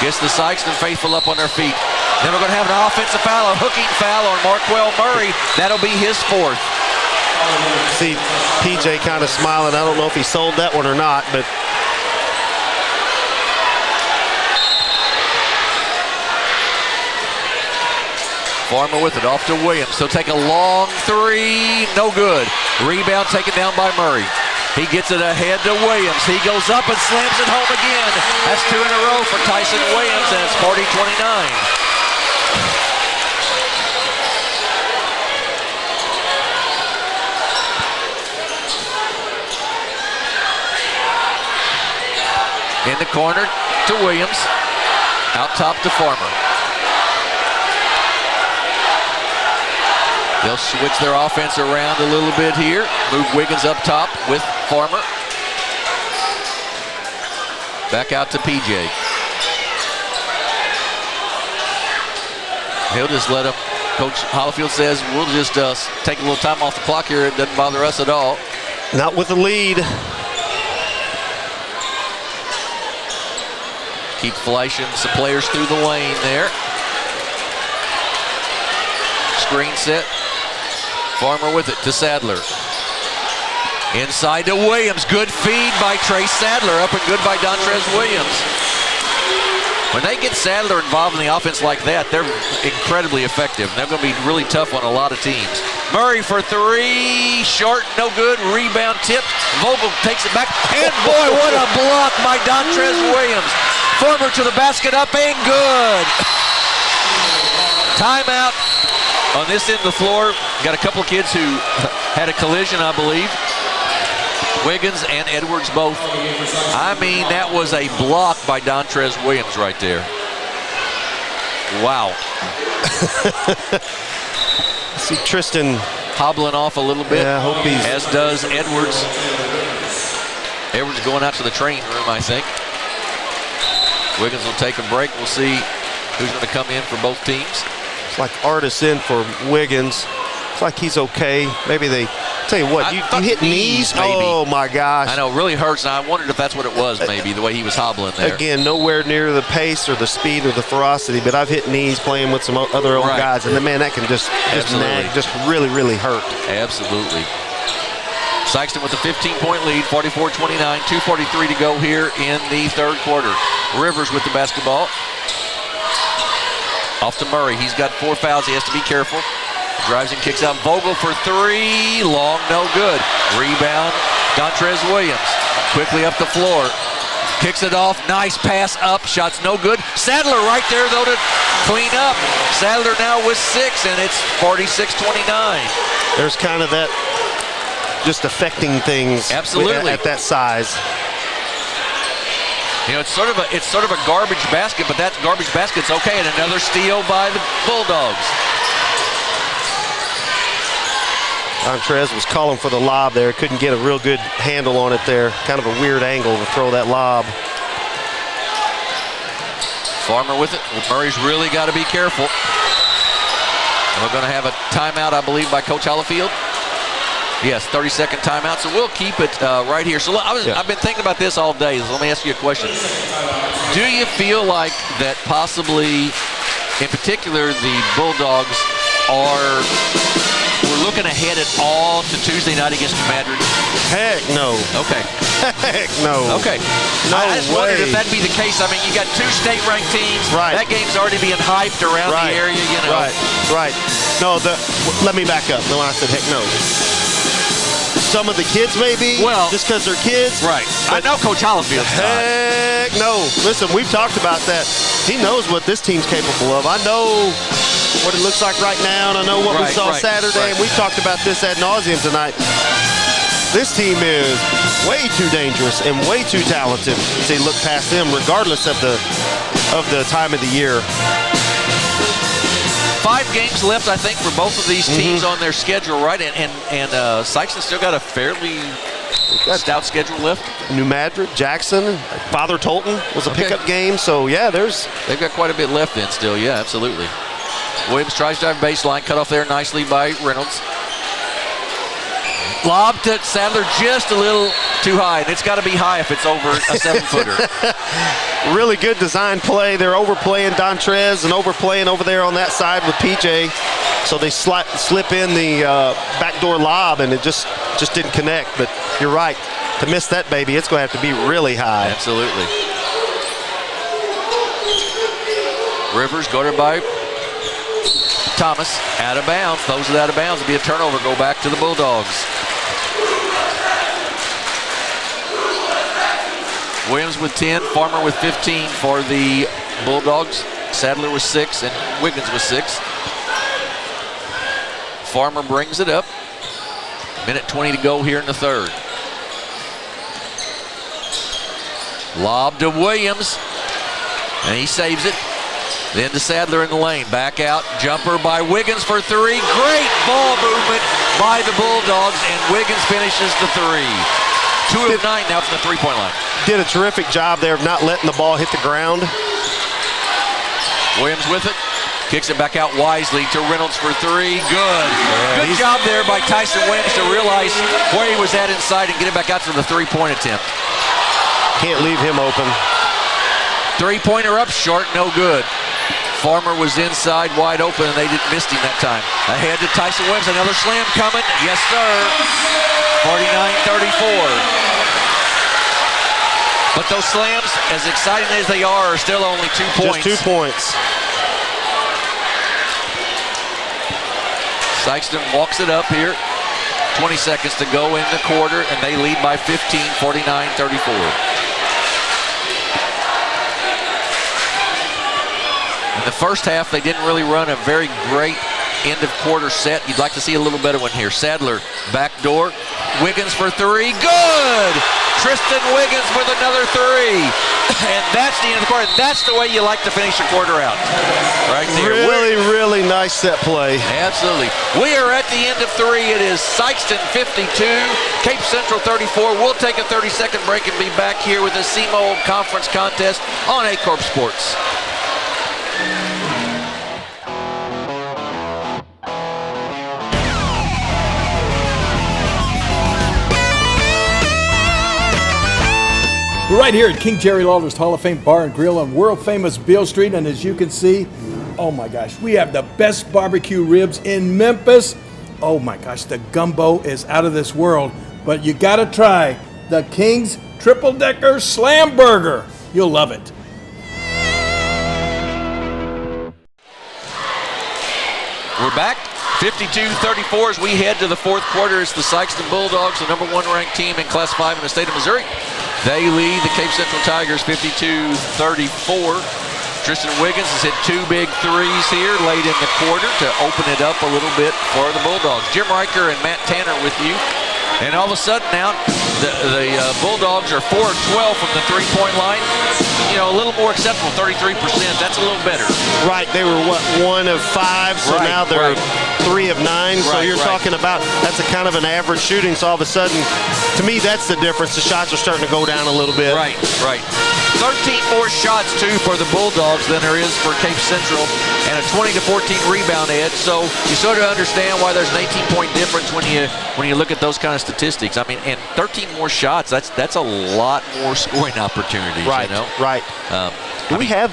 Gets the Sikeston faithful up on their feet. Then we're going to have an offensive foul, a hooking foul on Marquell Murray. That'll be his 4th. See PJ kind of smiling. I don't know if he sold that one or not, but Farmer with it off to Williams. He'll take a long 3, no good. Rebound taken down by Murray. He gets it ahead to Williams. He goes up and slams it home again. That's 2 in a row for Tyson Williams, and it's 40-29. In the corner to Williams. Out top to Farmer. They'll switch their offense around a little bit here. Move Wiggins up top with Farmer. Back out to PJ. He'll just let him. Coach Hollifield says, we'll just take a little time off the clock here. It doesn't bother us at all. Not with the lead. Keep flashing some players through the lane there. Screen set. Farmer with it to Sadler. Inside to Williams. Good feed by Trey Sadler. Up and good by Dontrez Williams. When they get Sadler involved in the offense like that, they're incredibly effective. They're going to be really tough on a lot of teams. Murray for three, short, no good, rebound tipped. Vogel takes it back, and boy, what a block by Dontrez Williams. Former to the basket, up and good. Timeout on this end of the floor. Got a couple of kids who had a collision, I believe. Wiggins and Edwards both. I mean, that was a block by Dontrez Williams right there. Wow. See Tristan hobbling off a little bit. Yeah, I hope he's... As does Edwards. Edwards going out to the training room, I think. Wiggins will take a break. We'll see who's going to come in for both teams. It's like Artis in for Wiggins. It's like he's okay. Maybe they... Tell you what, you hit knees? Maybe. Oh, my gosh. I know, it really hurts, and I wondered if that's what it was, maybe, the way he was hobbling there. Again, nowhere near the pace or the speed or the ferocity, but I've hit knees playing with some other old guys, and man, that can just nag, just really, really hurt. Absolutely. Sikeston with a 15-point lead, 44-29, 2:43 to go here in the third quarter. Rivers with the basketball. Off to Murray. He's got 4 fouls. He has to be careful. Drives and kicks out. Vogel for three. Long, no good. Rebound, Dontrez Williams. Quickly up the floor. Kicks it off. Nice pass up. Shot's no good. Sadler right there, though, to clean up. Sadler now with 6, and it's 46-29. There's kind of that just affecting things. Absolutely. At that size. You know, it's sort of a garbage basket, but that garbage basket's okay, and another steal by the Bulldogs. Dontrez was calling for the lob there. Couldn't get a real good handle on it there. Kind of a weird angle to throw that lob. Farmer with it. Murray's really got to be careful. And we're going to have a timeout, I believe, by Coach Hollifield. Yes, 30-second timeout. So we'll keep it right here. So I've been thinking about this all day. So let me ask you a question. Do you feel like that possibly, in particular, the Bulldogs we're looking ahead at all to Tuesday night against New Madrid? Heck no. Okay. Heck no. Okay. No I just way. wondered if that'd be the case. I mean, you got 2 state-ranked teams. Right. That game's already being hyped around the area, you know. Right. No, let me back up. When I said heck no. Some of the kids maybe, just because they're kids. Right. I know Coach Hollifield. Heck no. Listen, we've talked about that. He knows what this team's capable of. I know what it looks like right now, and I know what we saw Saturday, and we talked about this ad nauseum tonight. This team is way too dangerous and way too talented to look past them, regardless of the time of the year. 5 games left, I think, for both of these teams on their schedule, right? And Sikeston still got a fairly stout schedule left. New Madrid, Jackson, Father Tolton was a pickup game, so yeah, they've got quite a bit left then still, yeah, absolutely. Williams tries to drive baseline, cut off there nicely by Reynolds. Lob to Sadler just a little too high, and it's got to be high if it's over a 7-footer. Really good design play. They're overplaying Dontrez and overplaying over there on that side with PJ. So they slip in the backdoor lob, and it just didn't connect. But you're right. To miss that baby, it's going to have to be really high. Absolutely. Rivers guarded by Thomas, out of bounds. Those are out of bounds. It'll be a turnover. Go back to the Bulldogs. Williams with 10, Farmer with 15 for the Bulldogs. Sadler with 6, and Wiggins with 6. Farmer brings it up. Minute 20 to go here in the third. Lob to Williams, and he saves it. Then to Sadler in the lane. Back out. Jumper by Wiggins for 3. Great ball movement by the Bulldogs, and Wiggins finishes the 3. 2 of 9 now from the three-point line. Did a terrific job there of not letting the ball hit the ground. Williams with it. Kicks it back out wisely to Reynolds for 3. Good. Good job there by Tyson Williams to realize where he was at inside and get it back out to the three-point attempt. Can't leave him open. Three-pointer up short, no good. Farmer was inside wide open, and they missed him that time. Ahead to Tyson Williams, another slam coming. Yes, sir. 49-34. But those slams, as exciting as they are still only 2 points. Just 2 points. Sikeston walks it up here. 20 seconds to go in the quarter, and they lead by 15, 49-34. In the first half, they didn't really run a very great end of quarter set. You'd like to see a little better one here. Sadler, backdoor. Wiggins for three. Good! Tristan Wiggins with another three. And that's the end of the quarter. That's the way you like to finish a quarter out. Right there. Really nice set play. Absolutely. We are at the end of three. It is Sikeston 52, Cape Central 34. We'll take a 30-second break and be back here with the SEMO Conference Contest on Aycorp Sports. We're right here at King Jerry Lawler's Hall of Fame Bar and Grill on world-famous Beale Street, and as you can see, oh my gosh, we have the best barbecue ribs in Memphis. Oh my gosh, the gumbo is out of this world, but you gotta try the King's Triple Decker Slam Burger. You'll love it. We're back. 52-34 as we head to the fourth quarter. It's the Sikeston Bulldogs, the #1 ranked team in Class 5 in the state of Missouri. They lead the Cape Central Tigers 52-34. Tristan Wiggins has hit 2 big threes here late in the quarter to open it up a little bit for the Bulldogs. Jim Riker and Matt Tanner with you. And all of a sudden now, the Bulldogs are 4 of 12 from the three-point line. You know, a little more acceptable, 33%. That's a little better. Right, they were, what, 1 of 5, so right, now they're right. 3 of 9. So you're talking about, that's a kind of an average shooting. So all of a sudden, to me, that's the difference. The shots are starting to go down a little bit. Right. 13 more shots, too, for the Bulldogs than there is for Cape Central, and a 20-14 rebound edge. So you sort of understand why there's an 18-point difference when you look at those kind of statistics. I mean, and 13 more shots, that's a lot more scoring opportunities. Right, you know? right. Do we have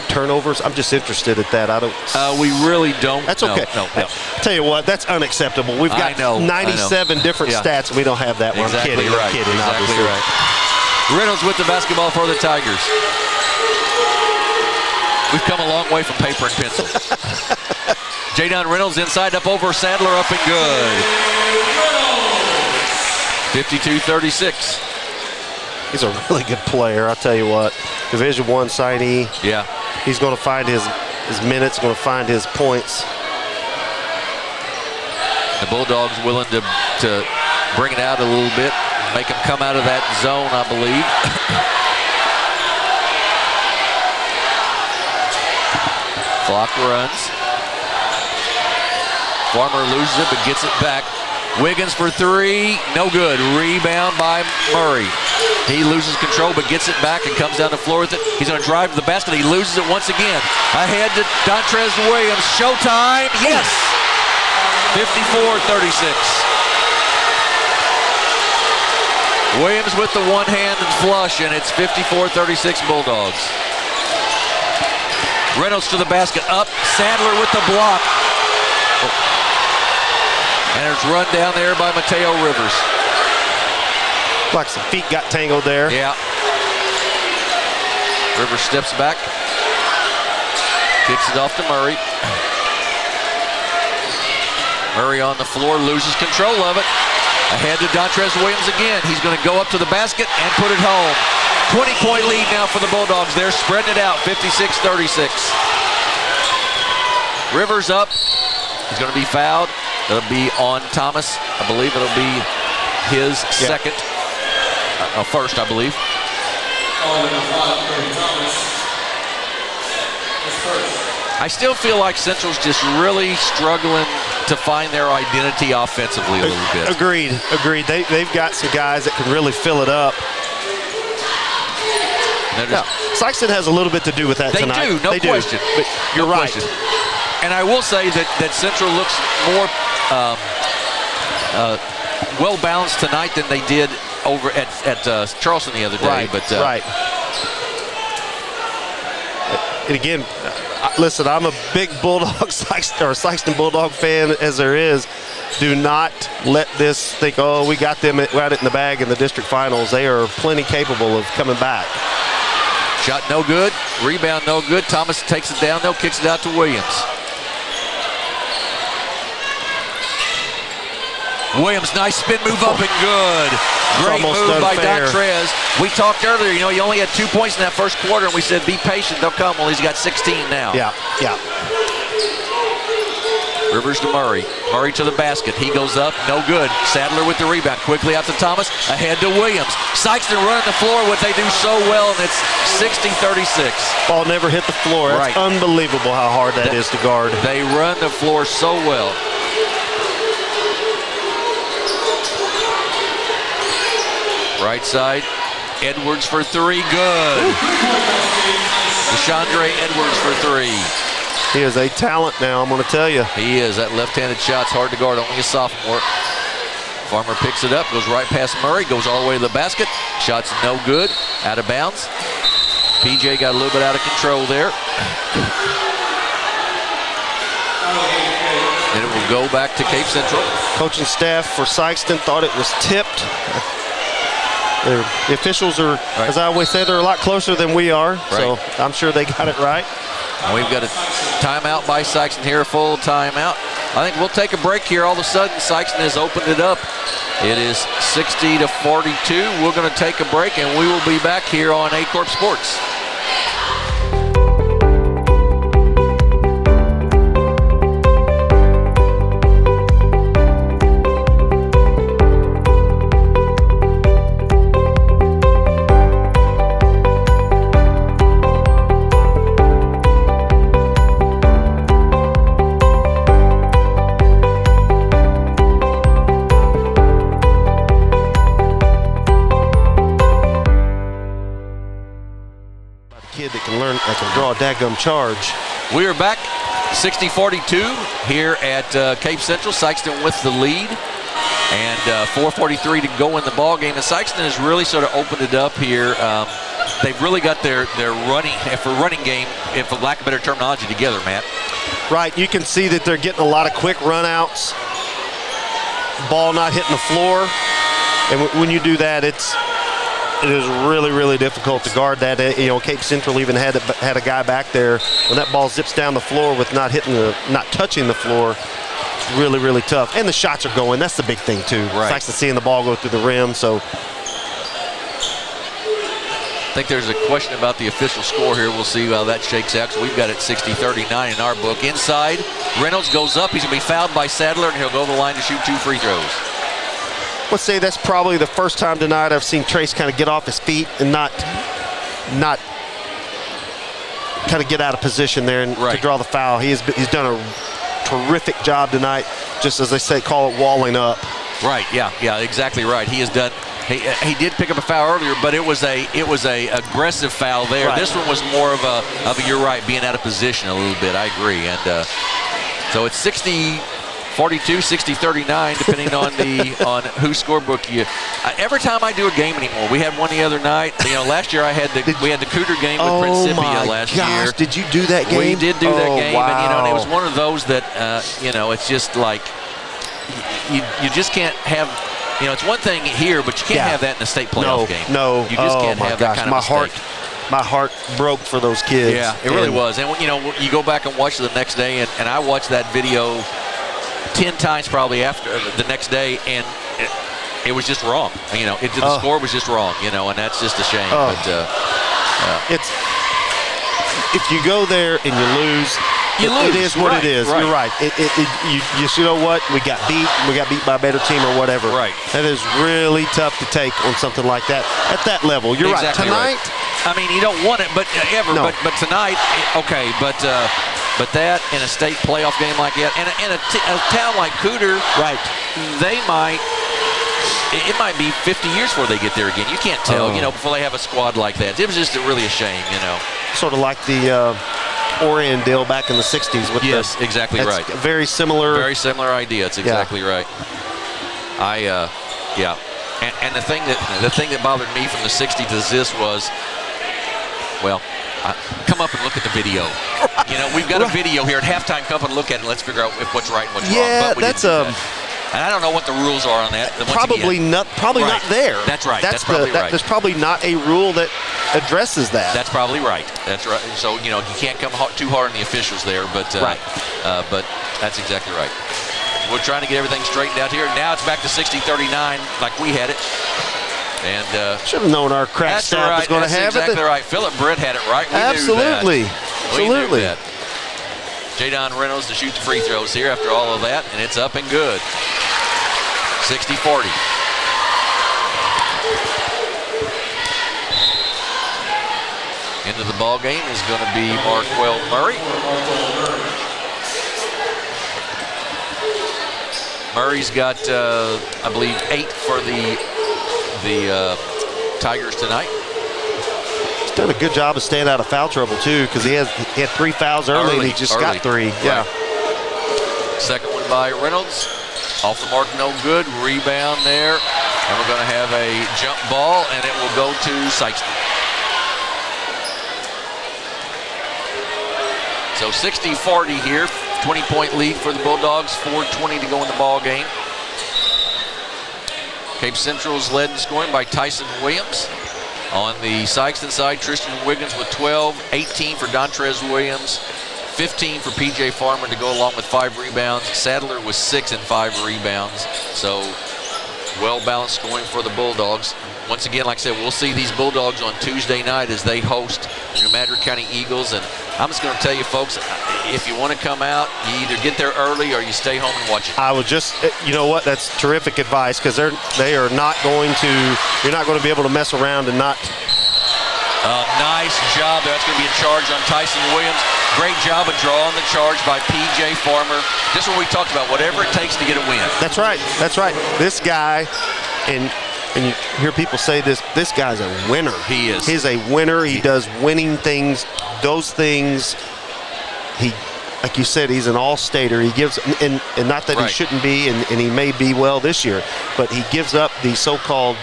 turnovers? I'm just interested at that. I don't. We really don't. That's okay. No. Tell you what, that's unacceptable. We've got 97 different stats, and we don't have that one. Exactly I'm kidding. Exactly obviously. right. Reynolds with the basketball for the Tigers. We've come a long way from paper and pencil. Jadon Reynolds inside, up over Sadler, up and good. 52-36. He's a really good player, I'll tell you what. Division I signee. Yeah. He's going to find his minutes, going to find his points. The Bulldogs willing to bring it out a little bit, make him come out of that zone, I believe. Clock runs. Farmer loses it, but gets it back. Wiggins for three, no good. Rebound by Murray. He loses control, but gets it back and comes down the floor with it. He's going to drive to the basket. He loses it once again. Ahead to Dontrez Williams. Showtime. Yes. 54-36. Williams with the one-handed flush, and it's 54-36 Bulldogs. Reynolds to the basket, up. Sadler with the block. And it's run down there by Mateo Rivers. Like some feet got tangled there. Yeah. Rivers steps back. Kicks it off to Murray. Murray on the floor, loses control of it. Ahead to Dontrez Williams again. He's going to go up to the basket and put it home. 20-point lead now for the Bulldogs. They're spreading it out, 56-36. Rivers up. He's going to be fouled. It'll be on Thomas. I believe it'll be his second. First, I believe. I still feel like Central's just really struggling to find their identity offensively a little bit. Agreed. They've got some guys that can really fill it up. Now, Sikeston has a little bit to do with that tonight. They do, no question. But you're right. And I will say that Central looks more well-balanced tonight than they did over at Charleston the other day. Right. And again, listen, I'm a big Sikeston Bulldog fan as there is. Do not let this think, oh, we got them right in the bag in the district finals. They are plenty capable of coming back. Shot no good. Rebound no good. Thomas takes it down, though, kicks it out to Williams. Williams, nice spin move up and good. Great move by Dontrez. We talked earlier, you know, he only had 2 points in that first quarter, and we said be patient, they'll come. Well, he's got 16 now. Yeah. Rivers to Murray. Murray to the basket. He goes up, no good. Sadler with the rebound. Quickly out to Thomas. Ahead to Williams. Sikeston running the floor, what they do so well, and it's 60-36. Ball never hit the floor. That's unbelievable how hard that is to guard. They run the floor so well. Right side, Edwards for three, good. DeChandre Edwards for three. He is a talent now, I'm going to tell you. He is. That left-handed shot's hard to guard, only a sophomore. Farmer picks it up, goes right past Murray, goes all the way to the basket. Shot's no good, out of bounds. PJ got a little bit out of control there. And it will go back to Cape Central. Coaching staff for Sikeston thought it was tipped. The officials are, as I always say, they're a lot closer than we are, so I'm sure they got it right. We've got a timeout by Sikeston here, a full timeout. I think we'll take a break here. All of a sudden, Sikeston has opened it up. It is 60-42. We're going to take a break, and we will be back here on Aycorp Sports. I can draw a daggum charge. We are back 60-42 here at Cape Central. Sikeston with the lead and 4:43 to go in the ball game. And Sikeston has really sort of opened it up here. They've really got their running game, for lack of better terminology, together, Matt. Right, you can see that they're getting a lot of quick runouts. Ball not hitting the floor. And when you do that, it is really, really difficult to guard that. You know, Cape Central even had a guy back there. When that ball zips down the floor with not touching the floor, it's really, really tough. And the shots are going. That's the big thing too. Right. It's nice to seeing the ball go through the rim. So I think there's a question about the official score here. We'll see how that shakes out. So we've got it 60-39 in our book. Inside, Reynolds goes up. He's going to be fouled by Sadler, and he'll go to the line to shoot 2 free throws. Let's say that's probably the first time tonight I've seen Trace kind of get off his feet and not kind of get out of position there and to draw the foul. He's done a terrific job tonight, just as they say, call it walling up. Right, yeah, exactly right. He has done. He did pick up a foul earlier, but it was a aggressive foul there. Right. This one was more of a you're right, being out of position a little bit. I agree, and so it's 60-42, 60-39, depending on whose scorebook you. Every time I do a game anymore, we had one the other night. You know, last year we had the Cougar game with Principia last year. Did you do that game? We did do that game, wow. and it was one of those that it's just like you just can't have. You know, it's one thing here, but you can't have that in a state playoff game. No, you just can't have that kind of mistake. My heart broke for those kids. Yeah, it really was. And you go back and watch it the next day, and I watched that video 10 times probably after the next day, and it was just wrong. The score was just wrong. And that's just a shame. But it's if you go there and you lose. It is what it is. Right. You're right. You know what? We got beat. We got beat by a better team or whatever. Right. That is really tough to take on something like that at that level. You're exactly right. Tonight, I mean, you don't want it, but but tonight, okay. But that in a state playoff game like that, and a town like Cooter, right? They might. It might be 50 years before they get there again. You can't tell. Before they have a squad like that. It was just really a shame. Sort of like the. Orion deal back in the 60s. With exactly right. Very similar. Very similar idea. It's exactly right. And the thing that bothered me from the 60s to this was, well, come up and look at the video. You know, we've got a video here at halftime. Come up and look at it. And let's figure out what's right and what's wrong. But that's and I don't know what the rules are on that. Probably not there. That's right. That's probably right. There's probably not a rule that addresses that. That's probably right. That's right. So, you know, you can't come too hard on the officials there, but that's exactly right. We're trying to get everything straightened out here. Now it's back to 60-39 like we had it. And should have known our crack staff was going to have it. That's exactly it. right. Philip Britt had it right. We Absolutely. knew that. Absolutely. We knew that. Jadon Reynolds to shoot the free throws here after all of that, and it's up and good. 60-40. Into the ball game is going to be Marquel Murray. Murray's got, I believe, 8 for the Tigers tonight. He's done a good job of staying out of foul trouble too, because he had 3 fouls early and he just got 3. Yeah. Second one by Reynolds. Off the mark, no good. Rebound there. And we're going to have a jump ball, and it will go to Sikeston. So 60-40 here. 20-point lead for the Bulldogs. 4:20 to go in the ball game. Cape Central's led in scoring by Tyson Williams. On the Sikeston side, Tristan Wiggins with 12, 18 for Dontrez Williams, 15 for P.J. Farmer to go along with 5 rebounds. Sadler with 6 and 5 rebounds. So well-balanced scoring for the Bulldogs. Once again, like I said, we'll see these Bulldogs on Tuesday night as they host the New Madrid County Eagles. And I'm just going to tell you, folks, if you want to come out, you either get there early or you stay home and watch it. I would just, you know what, that's terrific advice, because they are not going to, you're not going to be able to mess around and not. Nice job. That's going to be a charge on Tyson Williams. Great job of drawing the charge by P.J. Farmer. Just what we talked about, whatever it takes to get a win. That's right. That's right. This guy, and you hear people say this guy's a winner. He is. He's a winner. He does winning things. Those things, he, like you said, he's an all-stater. He gives, and not that he shouldn't be, and he may be well this year, but he gives up the so-called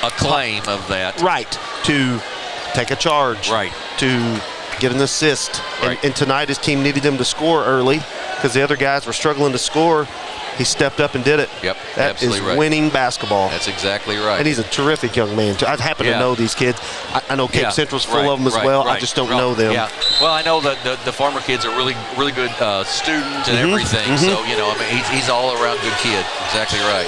acclaim of that. Right. To take a charge. Right. To get an assist. And tonight his team needed him to score early because the other guys were struggling to score. He stepped up and did it. Yep, that is winning basketball. That's exactly right. And he's a terrific young man. I happen to know these kids. I know Cape Central's full of them as well. I just don't know them. Yeah. Well, I know that the Farmer kids are really good students and everything. So, you know, I mean, he's all around good kid. Exactly right.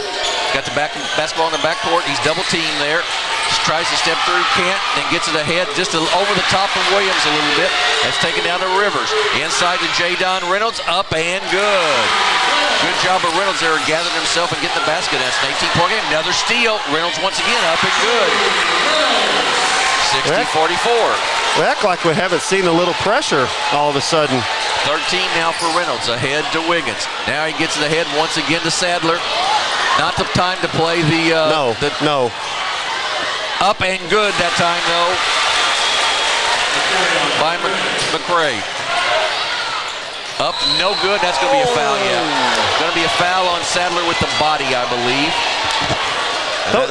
Got the basketball in the backcourt. He's double teamed there. Just tries to step through, can't, then gets it ahead just over the top of Williams a little bit. That's taken down to Rivers. Inside to Jadon Reynolds, up and good. Good job of Reynolds there, gathering himself and getting the basket. That's an 18-point game. Another steal. Reynolds once again up and good. 60-44. We act like we haven't seen a little pressure all of a sudden. 13 now for Reynolds, ahead to Wiggins. Now he gets it ahead once again to Sadler. Not the time to play the... No. Up and good that time, though, by McRae. Up, no good. That's going to be a foul, Going to be a foul on Sadler with the body, I believe.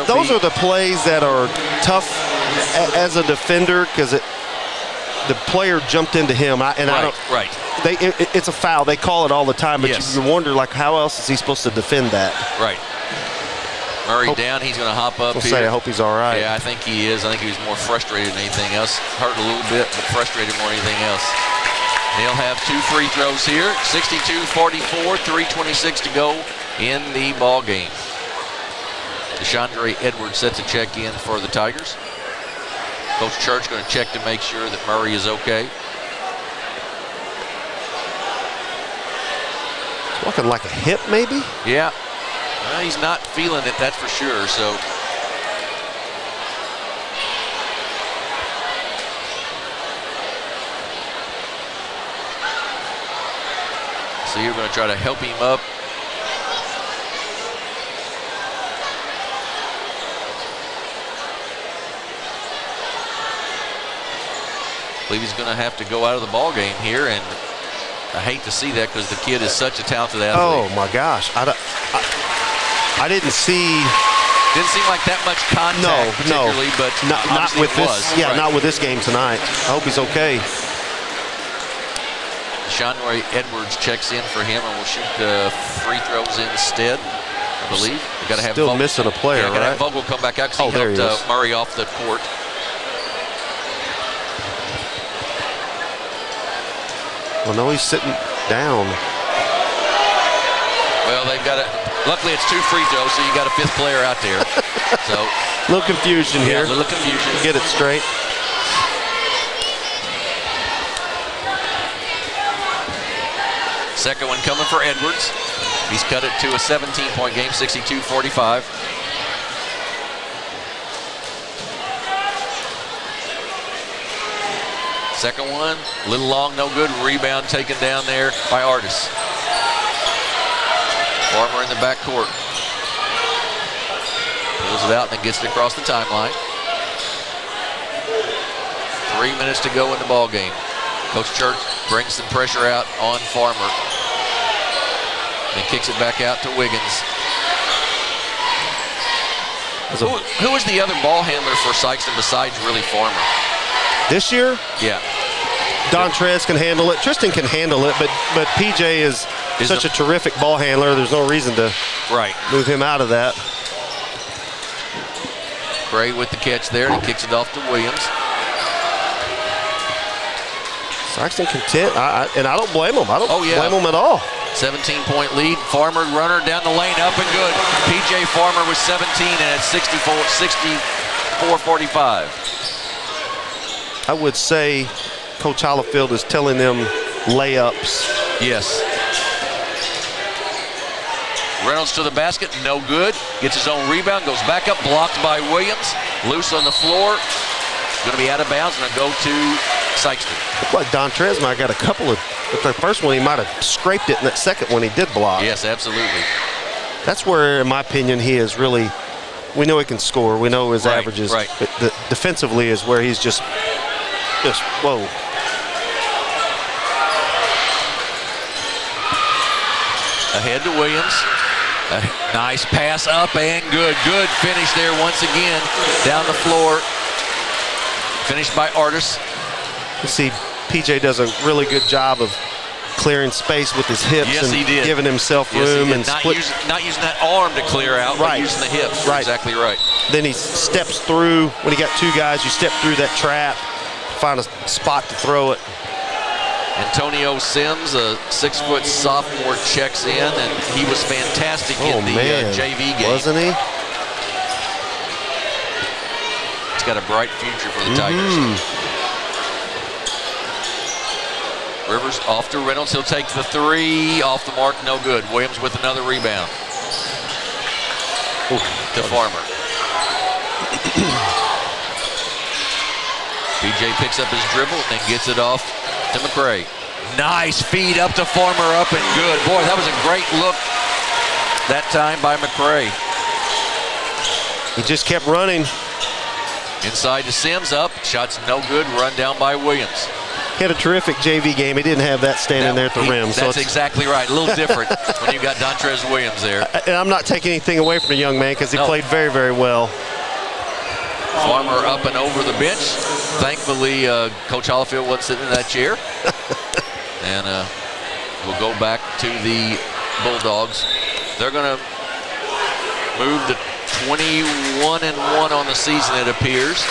Those are the plays that are tough as a defender because the player jumped into him. It's a foul. They call it all the time, but you wonder, like, how else is he supposed to defend that? Right. Murray down, he's going to hop up here. I hope he's all right. Yeah, I think he is. I think he was more frustrated than anything else. Hurt a little bit, but frustrated more than anything else. They'll have 2 free throws here. 62-44, 3:26 to go in the ball game. DeChandre Edwards set to check in for the Tigers. Coach Church going to check to make sure that Murray is okay. It's looking like a hip, maybe? Yeah. Well, he's not feeling it, that's for sure. So you're going to try to help him up. I believe he's going to have to go out of the ball game here, and I hate to see that because the kid is such a talented athlete. Oh my gosh, I didn't see Didn't seem like that much contact particularly, but not with this. Was. Yeah, not with this game tonight. I hope he's okay. Seanroy Edwards checks in for him and will shoot the free throws instead, I believe. We got to have still missing a player, right? Got to have right? Vogel come back out because he helped Murray off the court. Well, no, he's sitting down. Well, they've got it. Luckily, it's 2 free throws, so you got a 5th player out there. So a little confusion here. A little confusion. Get it straight. Second one coming for Edwards. He's cut it to a 17-point game, 62-45. Second one, a little long, no good. Rebound taken down there by Artis. Farmer in the backcourt. Pulls it out and then gets it across the timeline. 3 minutes to go in the ball game. Coach Church brings some pressure out on Farmer. And kicks it back out to Wiggins. Who is the other ball handler for Sikeston besides really Farmer? This year? Yeah. Dontrez can handle it. Tristan can handle it, but PJ is such a terrific ball handler. There's no reason to move him out of that. Gray with the catch there, and he kicks it off to Williams. Sikeston content, and I don't blame him. I don't blame him at all. 17-point lead. Farmer runner down the lane, up and good. PJ Farmer with 17, and it's 64-45. I would say Coach Hollifield is telling them layups. Yes. Reynolds to the basket, no good. Gets his own rebound, goes back up, blocked by Williams. Loose on the floor. Going to be out of bounds, and go to Sikeston. Looked like Dontrez might have got a couple of, but the first one he might have scraped it, and that second one he did block. Yes, absolutely. That's where, in my opinion, he is really, we know he can score. We know his averages. Right. But defensively is where he's just whoa. Ahead to Williams. A nice pass up and good. Good finish there once again. Down the floor. Finished by Artis. You see, PJ does a really good job of clearing space with his hips and giving himself room and not using that arm to clear out, but using the hips. You're exactly right. Then he steps through. When he got 2 guys, you step through that trap, find a spot to throw it. Antonio Sims, a 6-foot sophomore, checks in, and he was fantastic in the JV game. Wasn't he? He's got a bright future for the Tigers. Rivers off to Reynolds. He'll take the 3. Off the mark, no good. Williams with another rebound. To Farmer. PJ picks up his dribble and then gets it off to McCray. Nice feed up to Farmer, up and good. Boy, that was a great look that time by McCray. He just kept running. Inside to Sims, up. Shot's no good. Run down by Williams. He had a terrific JV game. He didn't have that standing there at the rim. That's exactly right. A little different when you got Dontrez Williams there. And I'm not taking anything away from the young man because he played very, very well. Farmer up and over the bench. Thankfully, Coach Hollifield wasn't sitting in that chair. And we'll go back to the Bulldogs. They're going to move to 21-1 on the season, it appears.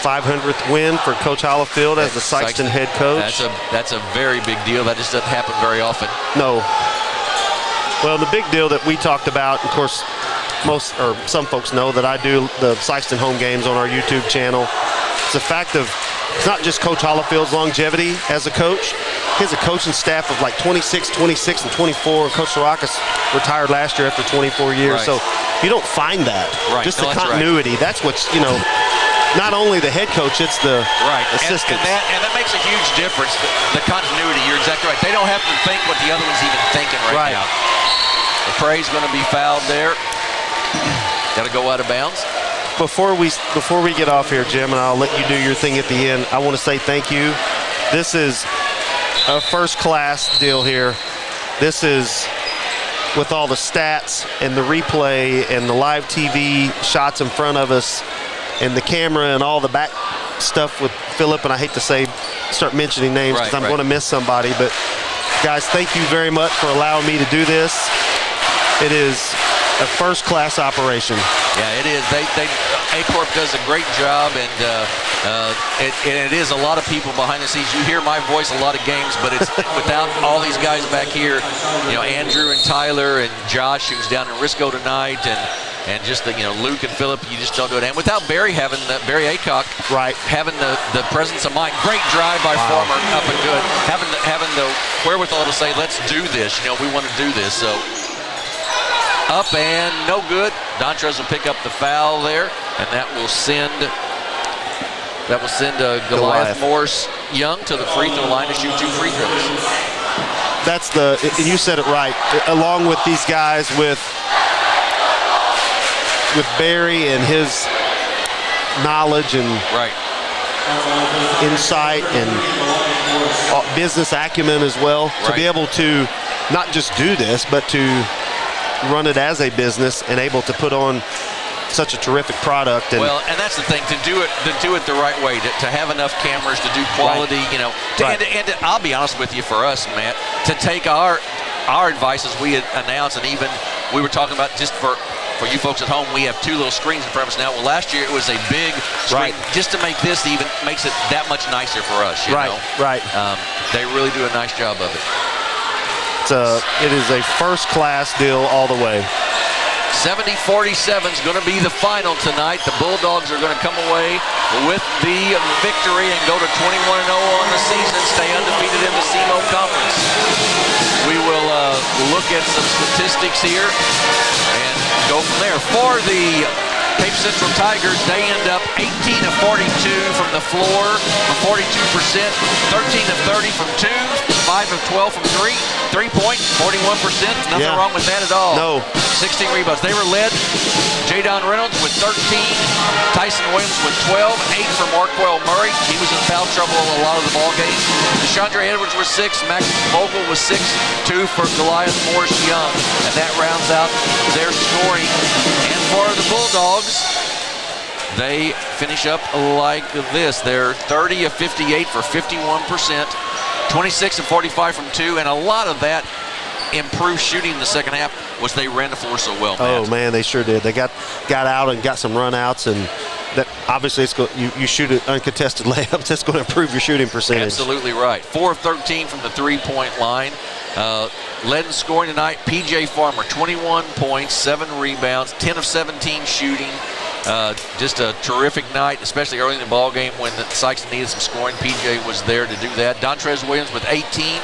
500th win for Coach Hollifield as the Sikeston head coach. That's a very big deal. That just doesn't happen very often. No. Well, the big deal that we talked about, of course, some folks know that I do the Sikeston home games on our YouTube channel. It's the fact of, it's not just Coach Hollifield's longevity as a coach. He has a coaching staff of like 26, 26, and 24. And Coach Sarakas retired last year after 24 years. So you don't find that. Just the continuity. That's what's, not only the head coach, it's the assistants. And that makes a huge difference, the continuity. You're exactly right. They don't have to think what the other one's even thinking right now. McCray's going to be fouled there. Got to go out of bounds. Before we get off here, Jim, and I'll let you do your thing at the end, I want to say thank you. This is a first-class deal here. This is with all the stats and the replay and the live TV shots in front of us and the camera and all the back stuff with Philip, and I hate to start mentioning names because I'm going to miss somebody, but guys, thank you very much for allowing me to do this. It is a first-class operation. Yeah, it is. Aycorp does a great job, and it is a lot of people behind the scenes. You hear my voice a lot of games, but it's without all these guys back here, Andrew and Tyler and Josh, who's down in Risco tonight, and just Luke and Philip, you just don't do it. And without Barry Barry Aycock, having the presence of mind, great drive by Farmer, up and good, having the wherewithal to say, let's do this. We want to do this. So up and no good. Dontrez will pick up the foul there, and that will send Goliath Morse Young to the free throw line to shoot 2 free throws. That's and you said it right. Along with these guys, with Barry and his knowledge and insight and business acumen as well, to be able to not just do this, but to run it as a business and able to put on such a terrific product. And that's the thing, to do it the right way, to have enough cameras, to do quality, and I'll be honest with you, for us, Matt, to take our advice as we had announced, and even we were talking about, just for you folks at home, we have 2 little screens in front of us now. Well, last year it was a big screen, just to make this even makes it that much nicer for us. You know? They really do a nice job of it. It is a first-class deal all the way. 70-47 is going to be the final tonight. The Bulldogs are going to come away with the victory and go to 21-0 on the season, stay undefeated in the SEMO Conference. We will look at some statistics here and go from there. For the Cape Central Tigers, they end up 18 of 42 from the floor for 42%, 13 of 30 from 2, 5 of 12 from 3, 3-point, 41%. Nothing wrong with that at all. No. 16 rebounds. They were led, Jadon Reynolds with 13, Tyson Williams with 12, 8 for Marquell Murray. He was in foul trouble a lot of the ball game. DeChandre Edwards was 6, Max Vogel was 6, 2 for Goliath Morris Young. And that rounds out their scoring. And for the Bulldogs, they finish up like this. They're 30 of 58 for 51%, 26 of 45 from 2, and a lot of that improved shooting in the second half was they ran the floor so well, Matt. Oh, man, they sure did. They got out and got some run-outs, and that obviously you shoot an uncontested layup. That's going to improve your shooting percentage. Absolutely right. 4 of 13 from the 3-point line. Led in scoring tonight, P.J. Farmer, 21 points, 7 rebounds, 10 of 17 shooting. Just a terrific night, especially early in the ball game when the Sikeston needed some scoring. P.J. was there to do that. Dontrez Williams with 18,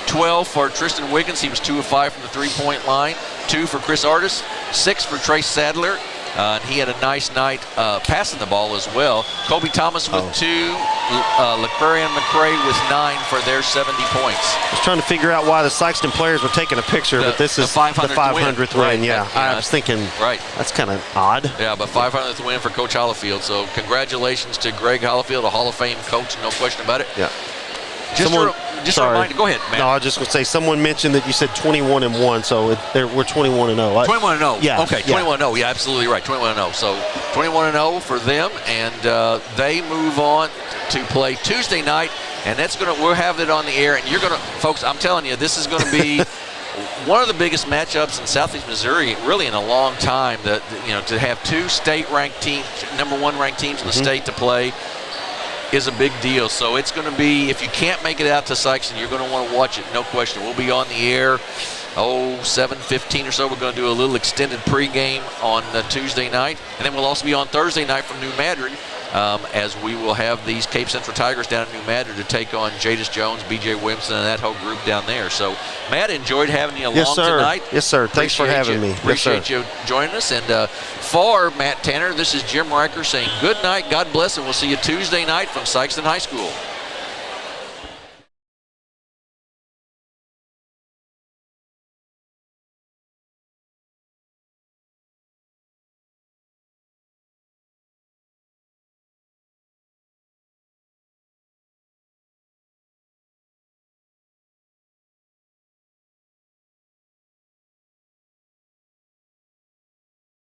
12 for Tristan Wiggins. He was 2 of 5 from the 3-point line. 2 for Chris Artis, 6 for Trace Sadler. And he had a nice night passing the ball as well. Kobe Thomas with 2, LaQuarian McCray with 9 for their 70 points. I was trying to figure out why the Sikeston players were taking a picture, but this is the 500th win. Right. Yeah, I was thinking, that's kind of odd. Yeah, but 500th win for Coach Hollifield. So congratulations to Greg Hollifield, a Hall of Fame coach, no question about it. Yeah. Just a reminder, go ahead, man. No, I was just going to say, someone mentioned that you said 21-1, so we're 21-0. 21-0. Yeah. Okay, 21-0. Yeah, absolutely right. 21-0. So 21-0 for them, and they move on to play Tuesday night, and we'll have it on the air. And you're going to, folks, I'm telling you, this is going to be one of the biggest matchups in Southeast Missouri, really in a long time. To have 2 state-ranked teams, number 1 ranked teams in the state to play, is a big deal. So it's going to be, if you can't make it out to Sikeston, you're going to want to watch it, no question. We'll be on the air, 7:15 or so. We're going to do a little extended pregame on Tuesday night. And then we'll also be on Thursday night from New Madrid, as we will have these Cape Central Tigers down in New Madrid to take on Jadis Jones, B.J. Williamson, and that whole group down there. So, Matt, enjoyed having you along tonight. Yes, sir. Thanks for having me. Appreciate you joining us. And for Matt Tanner, this is Jim Riker saying good night, God bless, and we'll see you Tuesday night from Sikeston High School.